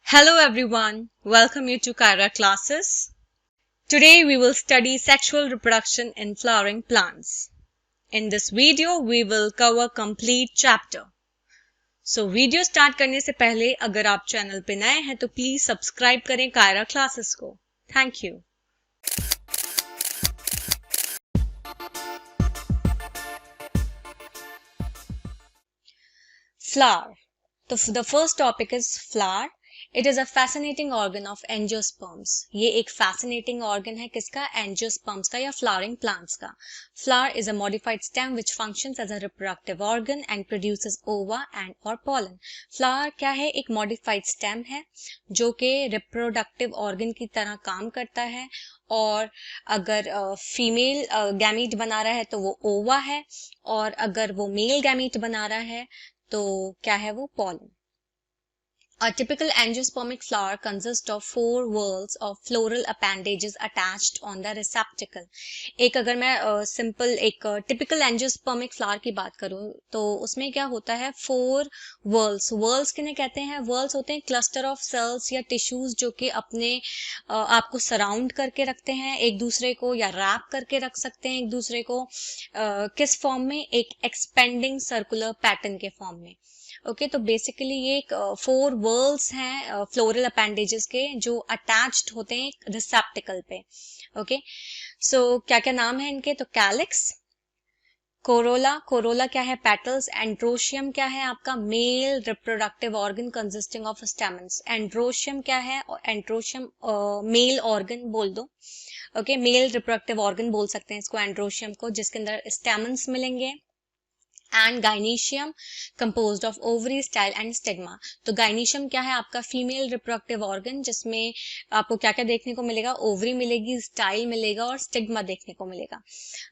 Hello everyone, welcome you to Kyra classes. Today we will study sexual reproduction in flowering plants. In this video we will cover complete chapter. So video start करने से पहले अगर आप channel पे नए हैं तो please subscribe करें कायरा क्लासेस को. Thank you. Flower. The first topic is flower. It is a fascinating organ of angiosperms. ये एक fascinating organ है किसका? Angiosperms का या flowering plants का. Flower is a modified stem which functions as a reproductive organ and produces ova and or pollen. Flower क्या है? एक modified stem है जो कि reproductive organ की तरह काम करता है और अगर फीमेल गैमीट बना रहा है तो वो ओवा है और अगर वो मेल गैमीट बना रहा है तो क्या है वो pollen. A typical angiospermic flower consists of 4 whorls of floral appendages attached on the receptacle. एक अगर मैं सिंपल एक टिपिकल एंजियोस्पर्मिक फ्लावर की बात करूं तो उसमें क्या होता है 4 whorls. whorls किन्हें कहते हैं? whorls होते हैं क्लस्टर ऑफ सेल्स या टिश्यूज जो कि अपने आपको सराउंड करके रखते हैं एक दूसरे को या रैप करके रख सकते हैं एक दूसरे को किस फॉर्म में? एक एक्सपेंडिंग सर्कुलर पैटर्न के फॉर्म में. ओके तो बेसिकली ये एक 4 whorls हैं फ्लोरल अपेंडेजेस के जो अटैच्ड होते हैं रिसेप्टिकल पे. ओके सो क्या क्या नाम है इनके? तो कैलिक्स, कोरोला क्या है? पेटल्स. एंड्रोशियम क्या है आपका? Male reproductive organ consisting of stamens. Androecium क्या है? एंड्रोशियम मेल ऑर्गन बोल दो. ओके मेल रिप्रोडक्टिव ऑर्गन बोल सकते हैं इसको एंड्रोशियम को जिसके अंदर स्टेमन्स मिलेंगे. And gynoecium composed of ovary style and stigma. तो गाइनीशियम क्या है आपका? फीमेल रिप्रोडक्टिव ऑर्गन जिसमें आपको क्या क्या देखने को मिलेगा? ओवरी मिलेगी, स्टाइल मिलेगा और स्टिग्मा देखने को मिलेगा.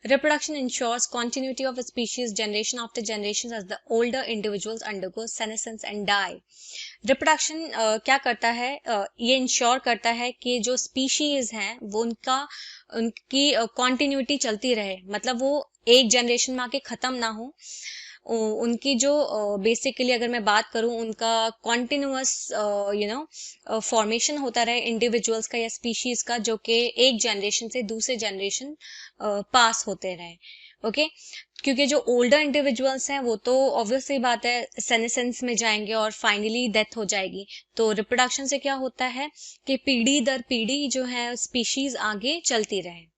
Reproduction ensures continuity of species generation after generation as the older individuals undergo senescence and die. Reproduction क्या करता है? ये इंश्योर करता है कि जो स्पीशीज हैं वो उनकी कंटिन्यूटी चलती रहे, मतलब वो एक जनरेशन में आके खत्म ना हो. उनकी जो बेसिकली अगर मैं बात करूं उनका कॉन्टिन्यूअस फॉर्मेशन होता रहे इंडिविजुअल्स का या स्पीशीज का जो कि एक जनरेशन से दूसरे जनरेशन पास होते रहे. ओके क्योंकि जो ओल्डर इंडिविजुअल्स हैं वो तो ऑब्वियसली बात है सेनेसेंस में जाएंगे और फाइनली डेथ हो जाएगी. तो रिप्रोडक्शन से क्या होता है कि पीढ़ी दर पीढ़ी जो है स्पीशीज आगे चलती रहे.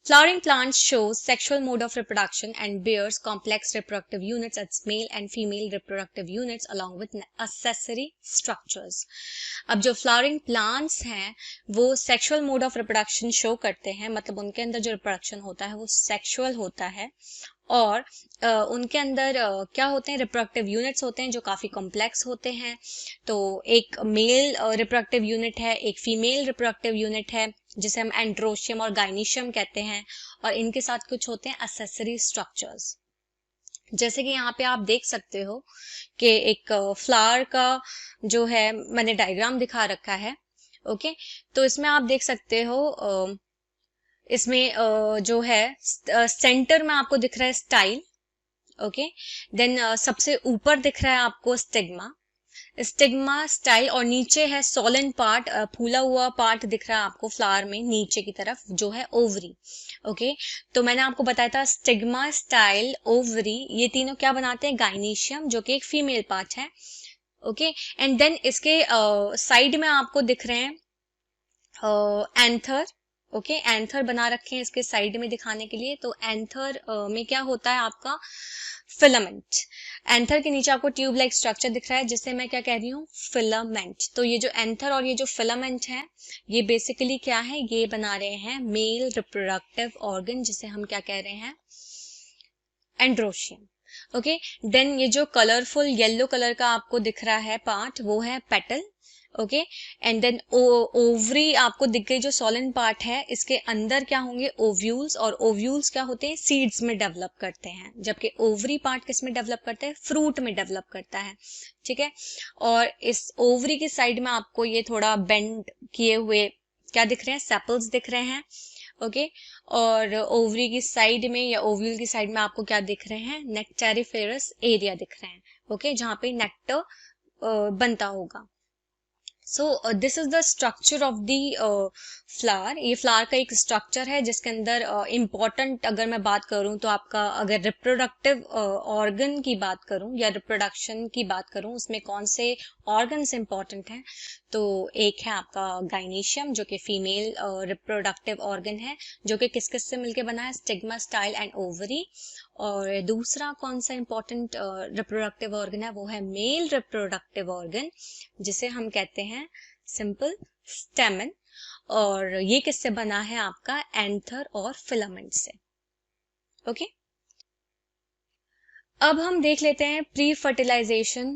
Flowering plants shows sexual mode of reproduction and bears complex reproductive units as male and female reproductive units along with accessory structures. अब जो flowering plants हैं वो sexual mode of reproduction show करते हैं, मतलब उनके अंदर जो reproduction होता है वो sexual होता है और उनके अंदर क्या होते हैं? रिप्रोडक्टिव यूनिट्स होते हैं जो काफी कॉम्प्लेक्स होते हैं. तो एक मेल रिप्रोडक्टिव यूनिट है, एक फीमेल रिप्रोडक्टिव यूनिट है जिसे हम एंड्रोशियम और गाइनीशियम कहते हैं और इनके साथ कुछ होते हैं एक्सेसरी स्ट्रक्चर्स. जैसे कि यहाँ पे आप देख सकते हो कि एक फ्लावर का जो है मैंने डायग्राम दिखा रखा है. ओके तो इसमें आप देख सकते हो इसमें जो है सेंटर में आपको दिख रहा है स्टाइल. ओके देन सबसे ऊपर दिख रहा है आपको स्टिग्मा स्टाइल और नीचे है सोलेंट पार्ट, फूला हुआ पार्ट दिख रहा है आपको फ्लावर में नीचे की तरफ जो है ओवरी. ओके तो मैंने आपको बताया था स्टिग्मा, स्टाइल, ओवरी ये तीनों क्या बनाते हैं? गाइनीशियम जो कि एक फीमेल पार्ट है. ओके एंड देन इसके साइड में आपको दिख रहे हैं एंथर. ओके एंथर बना रखे हैं इसके साइड में दिखाने के लिए. तो एंथर में क्या होता है आपका? फिलामेंट. एंथर के नीचे आपको ट्यूब लाइक स्ट्रक्चर दिख रहा है जिससे मैं क्या कह रही हूँ? फिलामेंट. तो ये जो एंथर और ये जो फिलामेंट है ये बेसिकली क्या है? ये बना रहे हैं मेल रिप्रोडक्टिव ऑर्गन जिसे हम क्या कह रहे हैं? एंड्रोशियम. ओके देन ये जो कलरफुल येलो कलर का आपको दिख रहा है पार्ट वो है petal. Okay and then ovary आपको दिख गई जो सोलन पार्ट है. इसके अंदर क्या होंगे? ओव्यूल्स. और ओव्यूल्स क्या होते हैं? सीड्स में डेवलप करते हैं, जबकि ओवरी पार्ट किस में डेवलप करते हैं? फ्रूट में डेवलप करता है. ठीक है और इस ओवरी की साइड में आपको ये थोड़ा बेंड किए हुए क्या दिख रहे हैं? सेपल्स दिख रहे हैं. ओके और ओवरी की साइड में या ओव्यूल की साइड में आपको क्या दिख रहे हैं? नेक्टेरिफेरस एरिया दिख रहे हैं. ओके जहाँ पे नेक्टर बनता होगा। सो this is the structure of the flower. ये फ्लावर का एक स्ट्रक्चर है जिसके अंदर इम्पॉर्टेंट अगर मैं बात करूं तो आपका अगर रिप्रोडक्टिव ऑर्गन की बात करूं या रिप्रोडक्शन की बात करूं उसमें कौन से ऑर्गन्स इम्पॉर्टेंट हैं, तो एक है आपका गाइनीशियम जो कि फीमेल रिप्रोडक्टिव ऑर्गन है, जो कि किस किस से मिलके बना है, स्टिग्मा, स्टाइल एंड ओवरी। और दूसरा कौन सा इम्पॉर्टेंट रिप्रोडक्टिव ऑर्गन है, वो है मेल रिप्रोडक्टिव ऑर्गन जिसे हम कहते हैं सिंपल स्टेमन। और ये किससे बना है, आपका एंथर और फिलामेंट से। ओके, अब हम देख लेते हैं प्री फर्टिलाइजेशन,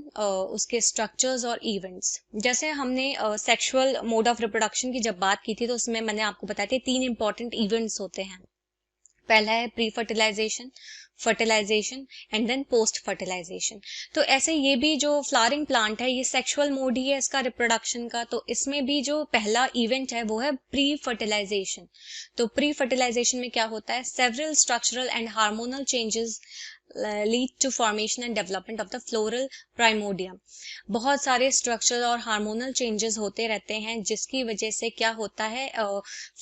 उसके स्ट्रक्चर्स और इवेंट्स। जैसे हमने सेक्सुअल मोड ऑफ रिप्रोडक्शन की जब बात की थी तो उसमें मैंने आपको बताया था 3 इंपॉर्टेंट इवेंट्स होते हैं। पहला है pre fertilization, fertilization and then post fertilization. तो ऐसे ये भी जो फ्लावरिंग प्लांट है ये सेक्सुअल मोड ही है इसका रिप्रोडक्शन का, तो इसमें भी जो पहला इवेंट है वो है प्री फर्टिलाइजेशन। तो प्री फर्टिलाइजेशन में क्या होता है, several structural and hormonal changes lead to formation and development of the floral primordium. बहुत सारे स्ट्रक्चरल और हार्मोनल चेंजेस होते रहते हैं जिसकी वजह से क्या होता है,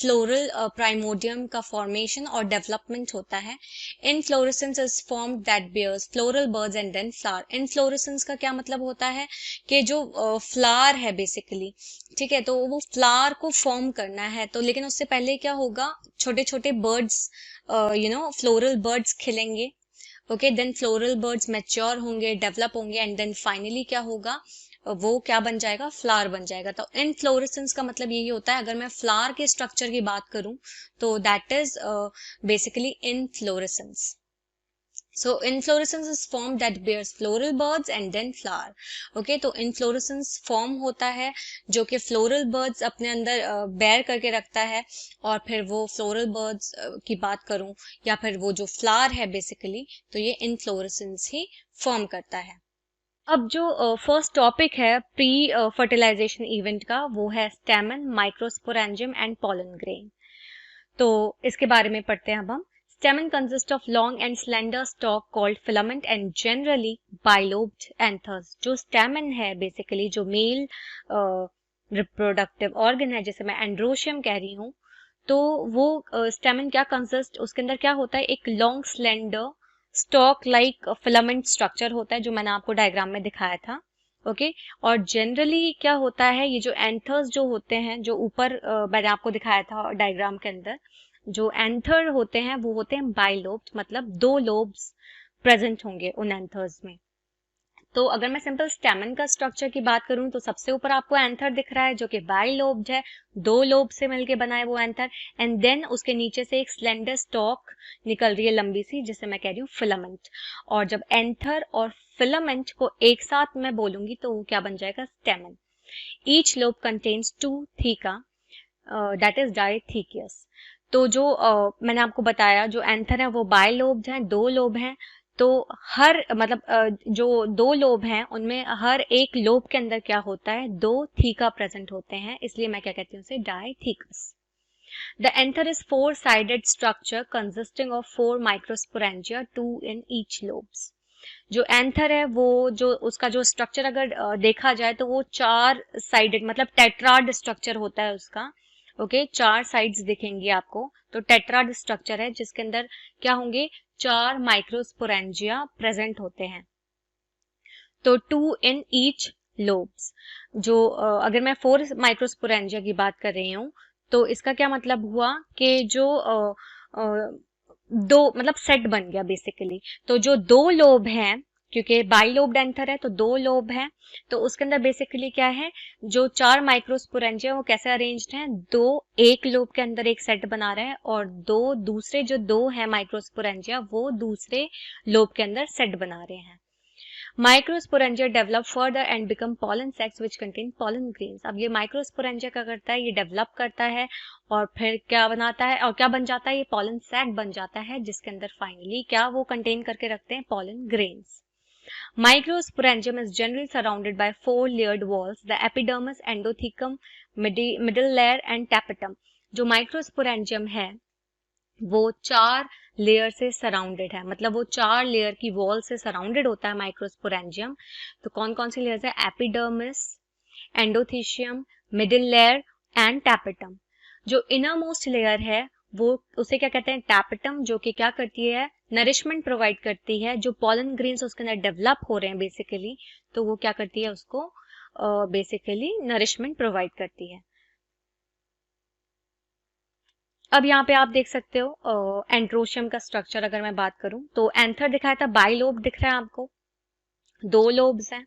फ्लोरल प्राइमोडियम का फॉर्मेशन और डेवलपमेंट होता है। Inflorescence is formed that bears floral birds and then flower. Inflorescence का क्या मतलब होता है कि जो फ्लावर है बेसिकली, ठीक है, तो वो फ्लावर को फॉर्म करना है, तो लेकिन उससे पहले क्या होगा, छोटे छोटे बर्ड्स फ्लोरल बर्ड्स खिलेंगे। Okay, then floral buds mature होंगे, डेवलप होंगे एंड देन फाइनली क्या होगा, वो क्या बन जाएगा, फ्लावर बन जाएगा। तो इनफ्लोरेसेंस का मतलब यही होता है, अगर मैं फ्लावर के स्ट्रक्चर की बात करूं तो that is basically inflorescence. So inflorescence is formed that bears floral buds and then flower. Okay, तो inflorescence form होता है जो कि floral buds अपने अंदर bear करके रखता है, और फिर वो floral buds की बात करूं या फिर वो जो flower है basically, तो ये inflorescence ही form करता है। अब जो फर्स्ट टॉपिक है प्री फर्टिलाइजेशन इवेंट का, वो है स्टेमन, माइक्रोस्पोरेंजियम एंड पॉलन ग्रेन। तो इसके बारे में पढ़ते हैं अब हम। Stamen consist of long and slender stalk called filament and generally bilobed anthers. जो stamen है basically जो मेल रिप्रोडक्टिव ऑर्गन है जिसे मैं एंड्रोशियम कह रही हूँ, तो वो stamen क्या कंसिस्ट, उसके अंदर क्या होता है, एक long slender stalk like filament structure होता है जो मैंने आपको डायग्राम में दिखाया था। ओके, और जनरली क्या होता है, ये जो एंथर्स जो होते हैं जो ऊपर मैंने आपको दिखाया था डायग्राम के अंदर, जो एंथर होते हैं वो होते हैं बाइलोब्ड, मतलब 2 लोब्स प्रेजेंट होंगे उन एंथर्स में। तो अगर मैं सिंपल स्टेमन का स्ट्रक्चर की बात करूं तो सबसे ऊपर आपको एंथर दिख रहा है जो कि बाइलोब्ड है, 2 लोब से मिलके बना है वो एंथर, एंड देन उसके नीचे से एक स्लेंडर स्टॉक निकल रही है लंबी सी जिसे मैं कह रही हूँ फिलामेंट। और जब एंथर और फिलामेंट को एक साथ मैं बोलूंगी तो वो क्या बन जाएगा, stamen. Each lobe contains 2 theca, that is dithecous. तो जो मैंने आपको बताया जो एंथर है वो बाइलोब्ड हैं, 2 लोब हैं, तो हर मतलब जो 2 लोब हैं उनमें हर एक लोब के अंदर क्या होता है, 2 थीका प्रेजेंट होते हैं, इसलिए मैं क्या कहती हूँ उसे dithecous. The anther is 4 sided structure consisting of 4 microsporangia, 2 in each lobes. जो एंथर है वो जो उसका जो स्ट्रक्चर अगर देखा जाए तो वो 4 साइडेड मतलब टेट्राड स्ट्रक्चर होता है उसका। ओके, 4 साइड्स दिखेंगी आपको, तो टेट्राड स्ट्रक्चर है जिसके अंदर क्या होंगे, 4 माइक्रोस्पोरेंजिया प्रेजेंट होते हैं, तो 2 इन ईच लोब्स। जो अगर मैं 4 माइक्रोस्पोरेंजिया की बात कर रही हूँ तो इसका क्या मतलब हुआ कि जो 2 मतलब सेट बन गया बेसिकली। तो जो 2 लोब हैं, क्योंकि बाइलोब्ड एंथर है तो 2 लोब हैं, तो उसके अंदर बेसिकली क्या है, जो 4 माइक्रोस्पोरेंजिया वो कैसे अरेंज्ड हैं, 2 एक लोब के अंदर एक सेट बना रहे हैं और 2 दूसरे जो 2 हैं माइक्रोस्पोरेंजिया वो दूसरे लोब के अंदर सेट बना रहे हैं। Microsporangia develop further and become pollen sacs which contain pollen grains. अब ये माइक्रोस्पोरेंजिया क्या करता है, ये डेवलप करता है और फिर क्या बनाता है और क्या बन जाता है, ये पॉलन सैक बन जाता है जिसके अंदर फाइनली क्या वो कंटेन करके रखते हैं, pollen grains. Microsporangium is generally surrounded by 4 layered walls, the epidermis, endothecum, middle layer and tapetum. जो माइक्रोस्पोरेंजियम है वो 4 लेयर से सराउंडेड है, मतलब वो 4 लेयर की वॉल से सराउंडेड होता है माइक्रोस्पोरेंजियम। तो कौन कौन सी लेयर्स है? Epidermis, endothecium, middle layer and tapetum. जो इनर मोस्ट लेयर है वो, उसे क्या कहते हैं? टैपेटम, जो कि क्या करती है? नरिशमेंट प्रोवाइड करती है। जो पॉलन ग्रेन्स उसके अंदर डेवलप हो रहे हैं बेसिकली, तो वो क्या करती है? उसको बेसिकली नरिशमेंट प्रोवाइड करती है। अब यहाँ पे आप देख सकते हो एंड्रोशियम का स्ट्रक्चर। अगर मैं बात करूं तो एंथर दिखाया था, बाइलोब दिख रहा है आपको, 2 लोब्स हैं।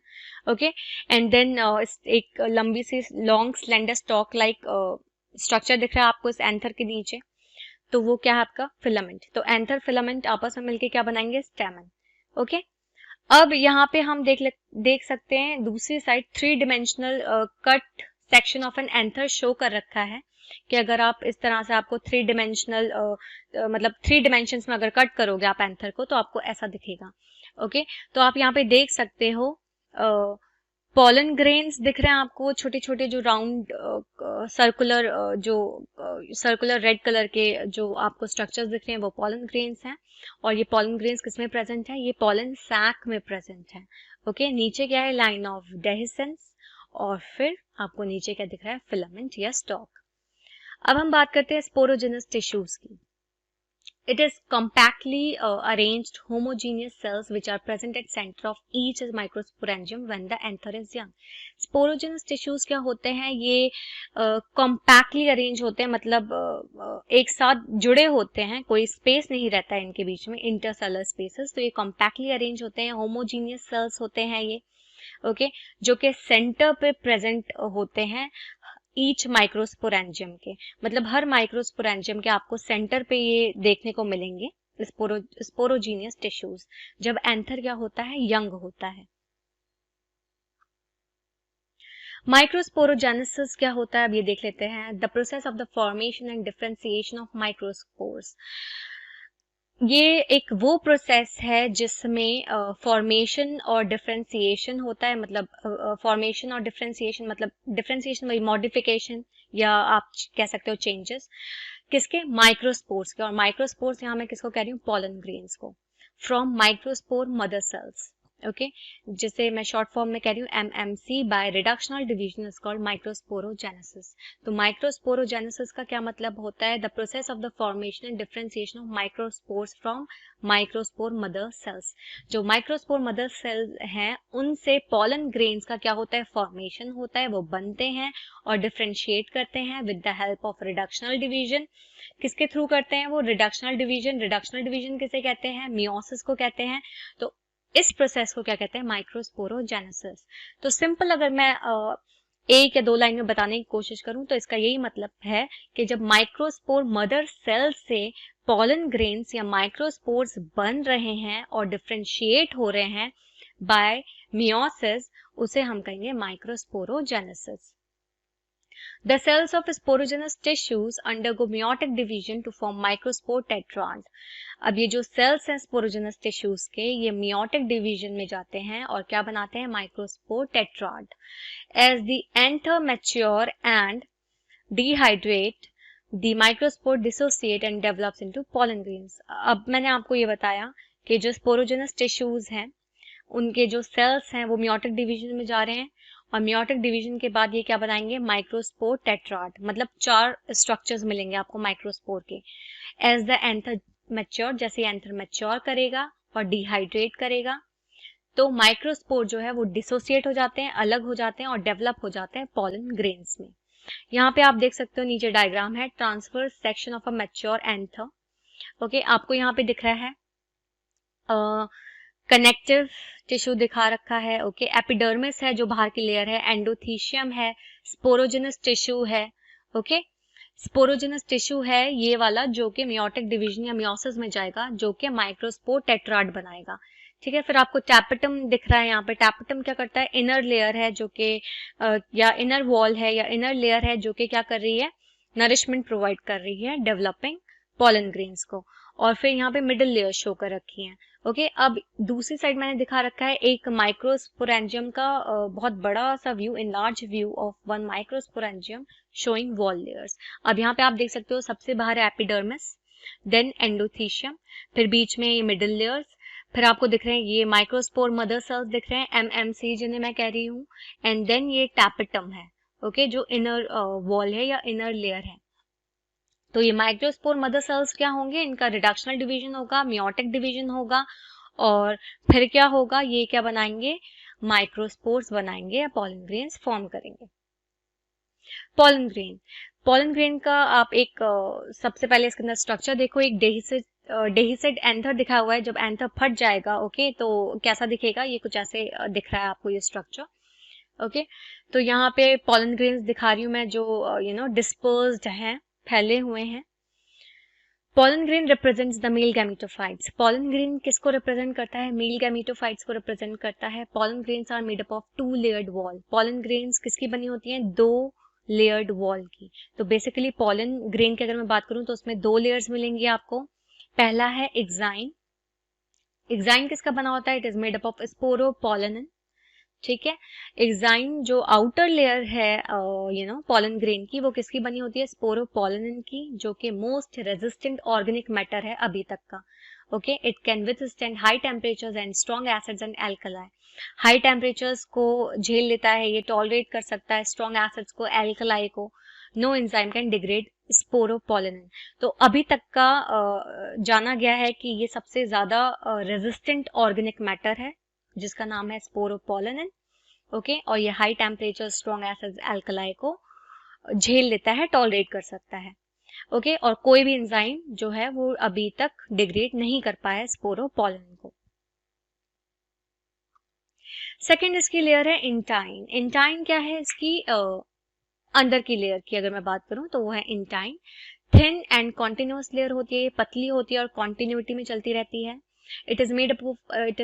ओके, एंड देन एक लंबी सी long slender stalk like structure दिख रहा है आपको इस एंथर के नीचे। तो वो क्या है? आपका फिलामेंट। तो एंथर फिलामेंट आपस में मिलके क्या बनाएंगे? स्टेमन। ओके, अब यहाँ पे हम देख सकते हैं दूसरी side 3 dimensional cut section of an anther show कर रखा है कि अगर आप इस तरह से, आपको 3 डिमेंशनल मतलब 3 डिमेंशंस में अगर कट करोगे आप एंथर को, तो आपको ऐसा दिखेगा। ओके, तो आप यहाँ पे देख सकते हो पॉलन ग्रेन्स दिख रहे हैं आपको, छोटे छोटे जो राउंड सर्कुलर जो सर्कुलर रेड कलर के जो आपको स्ट्रक्चर्स दिख रहे हैं वो पॉलन ग्रेन्स हैं। और ये पॉलन ग्रेन्स किस में प्रेजेंट है? ये पॉलन सैक में प्रेजेंट है। ओके, नीचे क्या है? लाइन ऑफ डेहिसेंस, और फिर आपको नीचे क्या दिख रहा है? फिलामेंट या स्टॉक। अब हम बात करते हैं स्पोरोजेनस टिश्यूज की। It is compactly arranged homogeneous cells which are present at center of each microsporangium when the anther is young. Sporogenous tissues क्या होते हैं? ये compactly arranged होते हैं, मतलब एक साथ जुड़े होते हैं, कोई स्पेस नहीं रहता है इनके बीच में, इंटरसेलर स्पेसेस। तो ये compactly arranged होते हैं, homogeneous cells होते हैं ये। ओके, जो कि सेंटर पे प्रेजेंट होते हैं ईच माइक्रोस्पोरेंजियम के, मतलब हर माइक्रोस्पोरेंजियम के आपको सेंटर पे ये देखने को मिलेंगे स्पोरोजीनियस टिश्यूज, जब एंथर क्या होता है? यंग होता है। माइक्रोस्पोरोजेनेसिस क्या होता है? अब ये देख लेते हैं। The process of the formation and differentiation of microspores. ये एक वो प्रोसेस है जिसमें फॉर्मेशन और डिफरेंशिएशन होता है, मतलब फॉर्मेशन और डिफरेंशिएशन, मतलब डिफरेंशिएशन वही मॉडिफिकेशन, या आप कह सकते हो चेंजेस, किसके? माइक्रोस्पोर्स के। और माइक्रोस्पोर्स यहाँ मैं किसको कह रही हूँ? पॉलन ग्रेन्स को। From microspore mother cells. Okay, जिसे मैं शॉर्ट फॉर्म में कह रही हूँ MMC. By reductional division is called microsporogenesis. तो माइक्रोस्पोरोजेनेसिस का क्या मतलब होता है? The process of the formation and differentiation of microspores from microspore mother cells. जो माइक्रोस्पोर मदर सेल्स हैं उनसे पॉलन ग्रेन्स का क्या होता है? फॉर्मेशन होता है, वो बनते हैं और डिफरेंशिएट करते हैं with the help of reductional division. किसके थ्रू करते हैं वो? Reductional division. रिडक्शनल डिवीजन किसे कहते हैं? मियोसिस को कहते हैं। तो इस प्रोसेस को क्या कहते हैं? माइक्रोस्पोरोजेनेसिस। तो सिंपल अगर मैं एक या 2 लाइन में बताने की कोशिश करूं तो इसका यही मतलब है कि जब माइक्रोस्पोर मदर सेल से पॉलन ग्रेन्स या माइक्रोस्पोर्स बन रहे हैं और डिफरेंशिएट हो रहे हैं बाय मियोसिस, उसे हम कहेंगे microsporogenesis. The cells of sporogenous tissues undergo meiotic division to form microspore tetrad. अब ये जो सेल्स हैं स्पोरोजेनस टिश्यूज के, ये मियोटिक डिवीजन में जाते हैं और क्या बनाते हैं? Microspore tetrad. As the anther mature and dehydrate the microspore dissociate and develops into pollen grains. अब मैंने आपको ये बताया कि जो स्पोरोजेनस टिश्यूज हैं उनके जो सेल्स हैं वो मियोटिक डिवीजन में जा रहे हैं, और मियोटिक डिवीजन के बाद ये क्या बनाएंगे? माइक्रोस्पोर टेट्राड, मतलब 4 स्ट्रक्चर्स मिलेंगे आपको माइक्रोस्पोर के। एज द एंथर मैच्योर, जैसे एंथर मैच्योर करेगा और डिहाइड्रेट करेगा, तो माइक्रोस्पोर जो है वो डिसोसिएट हो जाते हैं, अलग हो जाते हैं और डेवलप हो जाते हैं पॉलन ग्रेन्स में। यहाँ पे आप देख सकते हो नीचे डायग्राम है, transfer section of a mature anther. Okay, आपको यहाँ पे दिख रहा है कनेक्टिव टिश्यू दिखा रखा है। ओके, एपिडर्मिस है जो बाहर की लेयर है, एंडोथीशियम है, स्पोरोजेनस टिश्यू है। ओके, स्पोरोजेनस टिश्यू है ये वाला जो कि मियोटिक डिवीजन या मियोसिस में जाएगा, जो कि माइक्रोस्पोर टेट्राड बनाएगा। ठीक है, फिर आपको टैपेटम दिख रहा है यहाँ पे। टैपेटम क्या करता है? इनर लेयर है जो कि या इनर वॉल है या इनर लेयर है जो कि क्या कर रही है? नरिशमेंट प्रोवाइड कर रही है डेवलपिंग पॉलन ग्रेन्स को। और फिर यहाँ पे मिडिल लेयर शो कर रखी है। ओके, अब दूसरी साइड मैंने दिखा रखा है एक माइक्रोस्पोरेंजियम का बहुत बड़ा सा view, in large view of one microsporangium showing wall layers. अब यहाँ पे आप देख सकते हो सबसे बाहर है एपिडर्मिस, देन एंडोथीशियम, फिर बीच में ये मिडिल लेयर्स, फिर आपको दिख रहे हैं ये माइक्रोस्पोर मदर सेल्स दिख रहे हैं, एमएमसी जिन्हें मैं कह रही हूँ, एंड देन ये टैपेटम है, ओके, जो इनर वॉल है या इनर लेयर है। तो ये माइक्रोस्पोर मदर सेल्स क्या होंगे, इनका रिडक्शनल डिवीजन होगा, मियोटिक डिवीजन होगा, और फिर क्या होगा, ये क्या बनाएंगे, माइक्रोस्पोर्स बनाएंगे या पॉलन ग्रेन्स फॉर्म करेंगे। पॉलन ग्रेन, पॉलन ग्रेन का आप एक सबसे पहले इसके अंदर स्ट्रक्चर देखो, एक डेहिसिड एंथर दिखा हुआ है, जब एंथर फट जाएगा, ओके, तो कैसा दिखेगा, ये कुछ ऐसे दिख रहा है आपको ये स्ट्रक्चर, ओके। तो यहाँ पे पॉलन ग्रेन्स दिखा रही हूँ मैं, जो डिस्पर्स्ड हैं, फैले हुए हैं। Pollen grain represents the male gametophytes, pollen grain किसको रिप्रेजेंट करता है, मेल गैमेटोफाइट्स को रिप्रेजेंट करता है। Pollen grains are made up of 2 layered wall, pollen grains किसकी बनी होती हैं, 2 लेयर्ड वॉल की। तो बेसिकली पॉलन ग्रेन की अगर मैं बात करूं तो उसमें 2 लेयर्स मिलेंगी आपको। पहला है एक्साइन, एक्साइन किसका बना होता है, it is made up of sporopollenin, ठीक है। एक्साइन जो आउटर लेयर है पॉलन ग्रेन की, वो किसकी बनी होती है, स्पोरोपोलेनिन की, जो कि मोस्ट रेजिस्टेंट ऑर्गेनिक मैटर है अभी तक का, okay. It can withstand high temperatures and strong acids and alkali, high temperatures को झेल लेता है, ये टॉलरेट कर सकता है स्ट्रॉन्ग एसिड्स को, एल्कलाई को। No enzyme can degrade sporopollenin. तो अभी तक का जाना गया है कि ये सबसे ज्यादा रेजिस्टेंट ऑर्गेनिक मैटर है, जिसका नाम है स्पोरोपोलेनिन, ओके। और ये high temperature strong acids alkali को झेल लेता है, टॉलरेट कर सकता है, ओके। और कोई भी एंजाइम जो है वो अभी तक डिग्रेड नहीं कर पाया स्पोरोपोलेनिन को। सेकेंड इसकी लेयर है इंटाइन, इंटाइन क्या है, इसकी अंदर की लेयर की अगर मैं बात करूं तो वो है intine, thin and continuous layer होती है, ये पतली होती है और कॉन्टिन्यूटी में चलती रहती है। It is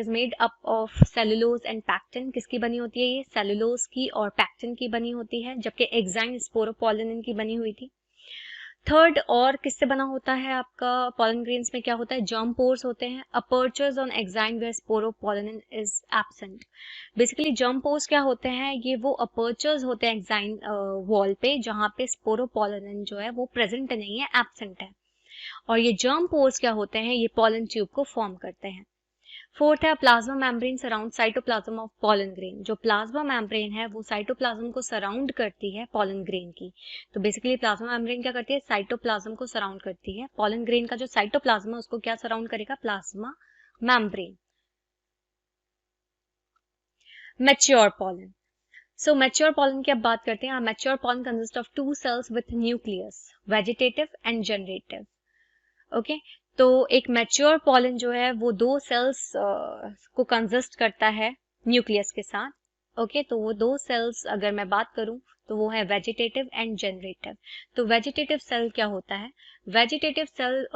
made up of cellulose and pectin, किसकी बनी होती है, ये सेलुलोज की और पैक्टिन की बनी होती है, जबकि एक्साइन स्पोरोपोलेनिन की बनी हुई थी। थर्ड और किससे बना होता है आपका, पॉलन ग्रेन्स में क्या होता है, जर्म पोर्स होते हैं, apertures on exine where sporopollenin is absent. Basically germ pores क्या होते हैं, ये वो अपर्चर्स होते हैं एक्साइन वॉल पे जहां पे स्पोरोपोलेनिन जो है वो प्रेजेंट नहीं है, एब्सेंट है। और ये जर्म पोर्स क्या होते हैं, ये पॉलन ट्यूब को फॉर्म करते हैं। फोर्थ है plasma membrane surround cytoplasm of pollen grain, जो प्लाज्मा मेम्ब्रेन है वो साइटोप्लाज्म को सराउंड करती है पॉलन ग्रेन की। तो बेसिकली प्लाज्मा मेम्ब्रेन क्या करती है, साइटोप्लाज्म को सराउंड करती है। पॉलन ग्रेन का जो साइटोप्लाज्म है उसको क्या सराउंड करेगा, प्लाज्मा मेम्ब्रेन। मैच्योर पॉलन, सो मैच्योर पॉलन की अब बात करते हैं। Mature pollen consist of 2 sales with nucleus, vegetative and generative, okay. तो एक मैच्योर पॉलन जो है वो 2 सेल्स को कंसिस्ट करता है न्यूक्लियस के साथ, ओके। तो वो 2 सेल्स अगर मैं बात करूं तो वो है वेजिटेटिव एंड जनरेटिव। तो वेजिटेटिव सेल क्या होता है, वेजिटेटिव सेल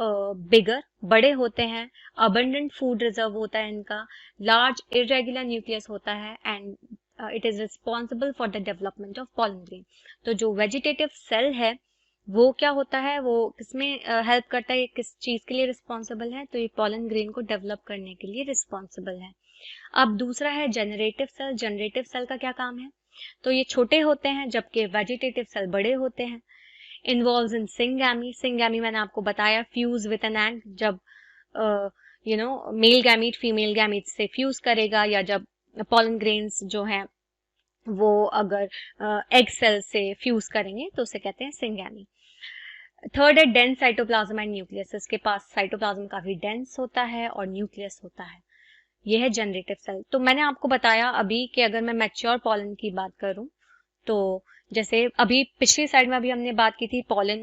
बिगर, बड़े होते हैं, अबंडेंट फूड रिजर्व होता है इनका, लार्ज इरेगुलर न्यूक्लियस होता है, and it is responsible for the development of pollen grain. तो जो वेजिटेटिव सेल है वो क्या होता है, वो किसमें हेल्प करता है, किस चीज के लिए रिस्पॉन्सिबल है, तो ये पॉलन ग्रेन को डेवलप करने के लिए रिस्पॉन्सिबल है। अब दूसरा है जनरेटिव सेल, जनरेटिव सेल का क्या काम है, तो ये छोटे होते हैं जबकि वेजिटेटिव सेल बड़े होते हैं। इन्वॉल्व्स इन सिंगैमी, सिंगैमी मैंने आपको बताया फ्यूज विद एन एग, जब मेल गैमीट फीमेल गैमीट से फ्यूज करेगा, या जब पॉलन ग्रेन्स जो है वो अगर एग सेल से फ्यूज करेंगे तो उसे कहते हैं सिंगैमी। थर्ड है डेंस साइटोप्लाज्म एंड न्यूक्लियस, इसके पास साइटोप्लाज्म काफी डेंस होता है और न्यूक्लियस होता है। ये है जनरेटिव सेल। तो मैंने आपको बताया अभी कि अगर मैं मैच्योर पॉलन की बात करूं तो जैसे अभी पिछली साइड में अभी हमने बात की थी पॉलन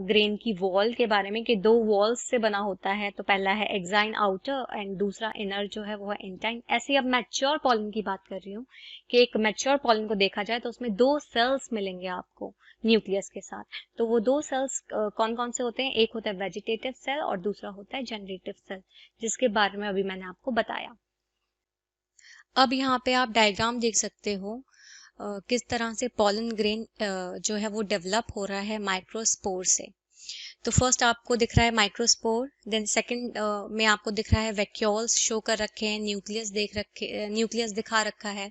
ग्रेन की वॉल के बारे में कि 2 वॉल्स से बना होता है, तो पहला है एक्साइन आउटर एंड दूसरा इनर जो है वो है इंटाइन। ऐसे ही अब मैच्योर पॉलन की बात कर रही हूँ कि एक मैच्योर पॉलन को देखा जाए तो उसमें 2 सेल्स मिलेंगे आपको न्यूक्लियस के साथ। तो वो 2 सेल्स कौन कौन से होते हैं, एक होता है वेजिटेटिव सेल और दूसरा होता है जनरेटिव सेल, जिसके बारे में अभी मैंने आपको बताया। अब यहाँ पे आप डायग्राम देख सकते हो किस तरह से पॉलन ग्रेन जो है वो डेवलप हो रहा है माइक्रोस्पोर से। तो फर्स्ट आपको दिख रहा है माइक्रोस्पोर, देन सेकंड में आपको दिख रहा है वैक्यूल्स शो कर रखे हैं, न्यूक्लियस दिखा रखा है।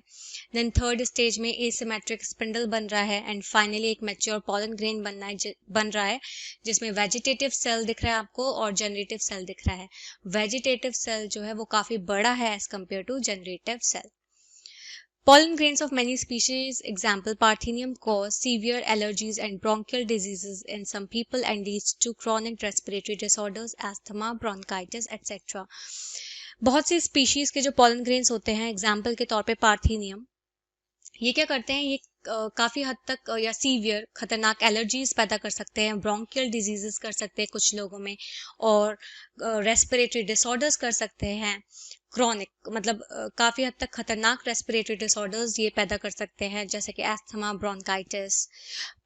देन थर्ड स्टेज में एसिमेट्रिक स्पिंडल बन रहा है एंड फाइनली एक मैच्योर पॉलन ग्रेन बन रहा है जिसमें वेजिटेटिव सेल दिख रहा है आपको और जनरेटिव सेल दिख रहा है। वेजिटेटिव सेल जो है वो काफी बड़ा है as compare to generative cell. Pollen grains of many species, example Parthenium, cause severe allergies and bronchial diseases in some people and leads to chronic respiratory disorders, asthma, bronchitis, etc. बहुत सी species के जो pollen grains होते हैं, example के तौर पे parthenium, ये क्या करते हैं, ये काफी हद तक या सीवियर खतरनाक एलर्जीज पैदा कर सकते हैं, ब्रोंकियल डिजीजेस कर सकते हैं कुछ लोगों में, और रेस्पिरेटरी डिसऑर्डर्स कर सकते हैं, क्रॉनिक मतलब काफी हद तक खतरनाक रेस्पिरेटरी डिसऑर्डर्स ये पैदा कर सकते हैं जैसे कि asthma, bronchitis.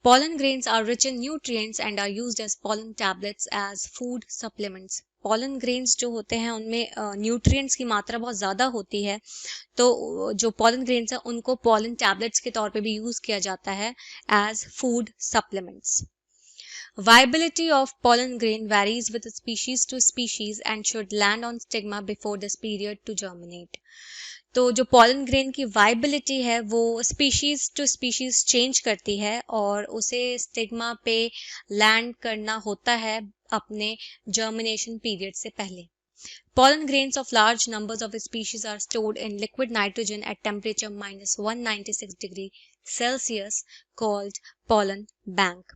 Pollen grains are rich in nutrients and are used as pollen tablets as food supplements. Pollen grains जो होते हैं उनमें न्यूट्रिएंट्स की मात्रा बहुत ज़्यादा होती है, तो जो pollen grains है उनको pollen tablets के तौर पे भी यूज़ किया जाता है as food supplements. Viability of pollen grain varies with species to species and should land on stigma before this period to germinate. तो जो पॉलन ग्रेन की वाइबिलिटी है वो स्पीशीज टू स्पीशीज चेंज करती है और उसे स्टिग्मा पे लैंड करना होता है अपने जर्मिनेशन पीरियड से पहले। Pollen grains of large numbers of species are stored in liquid nitrogen at temperature -196 degree Celsius called pollen bank.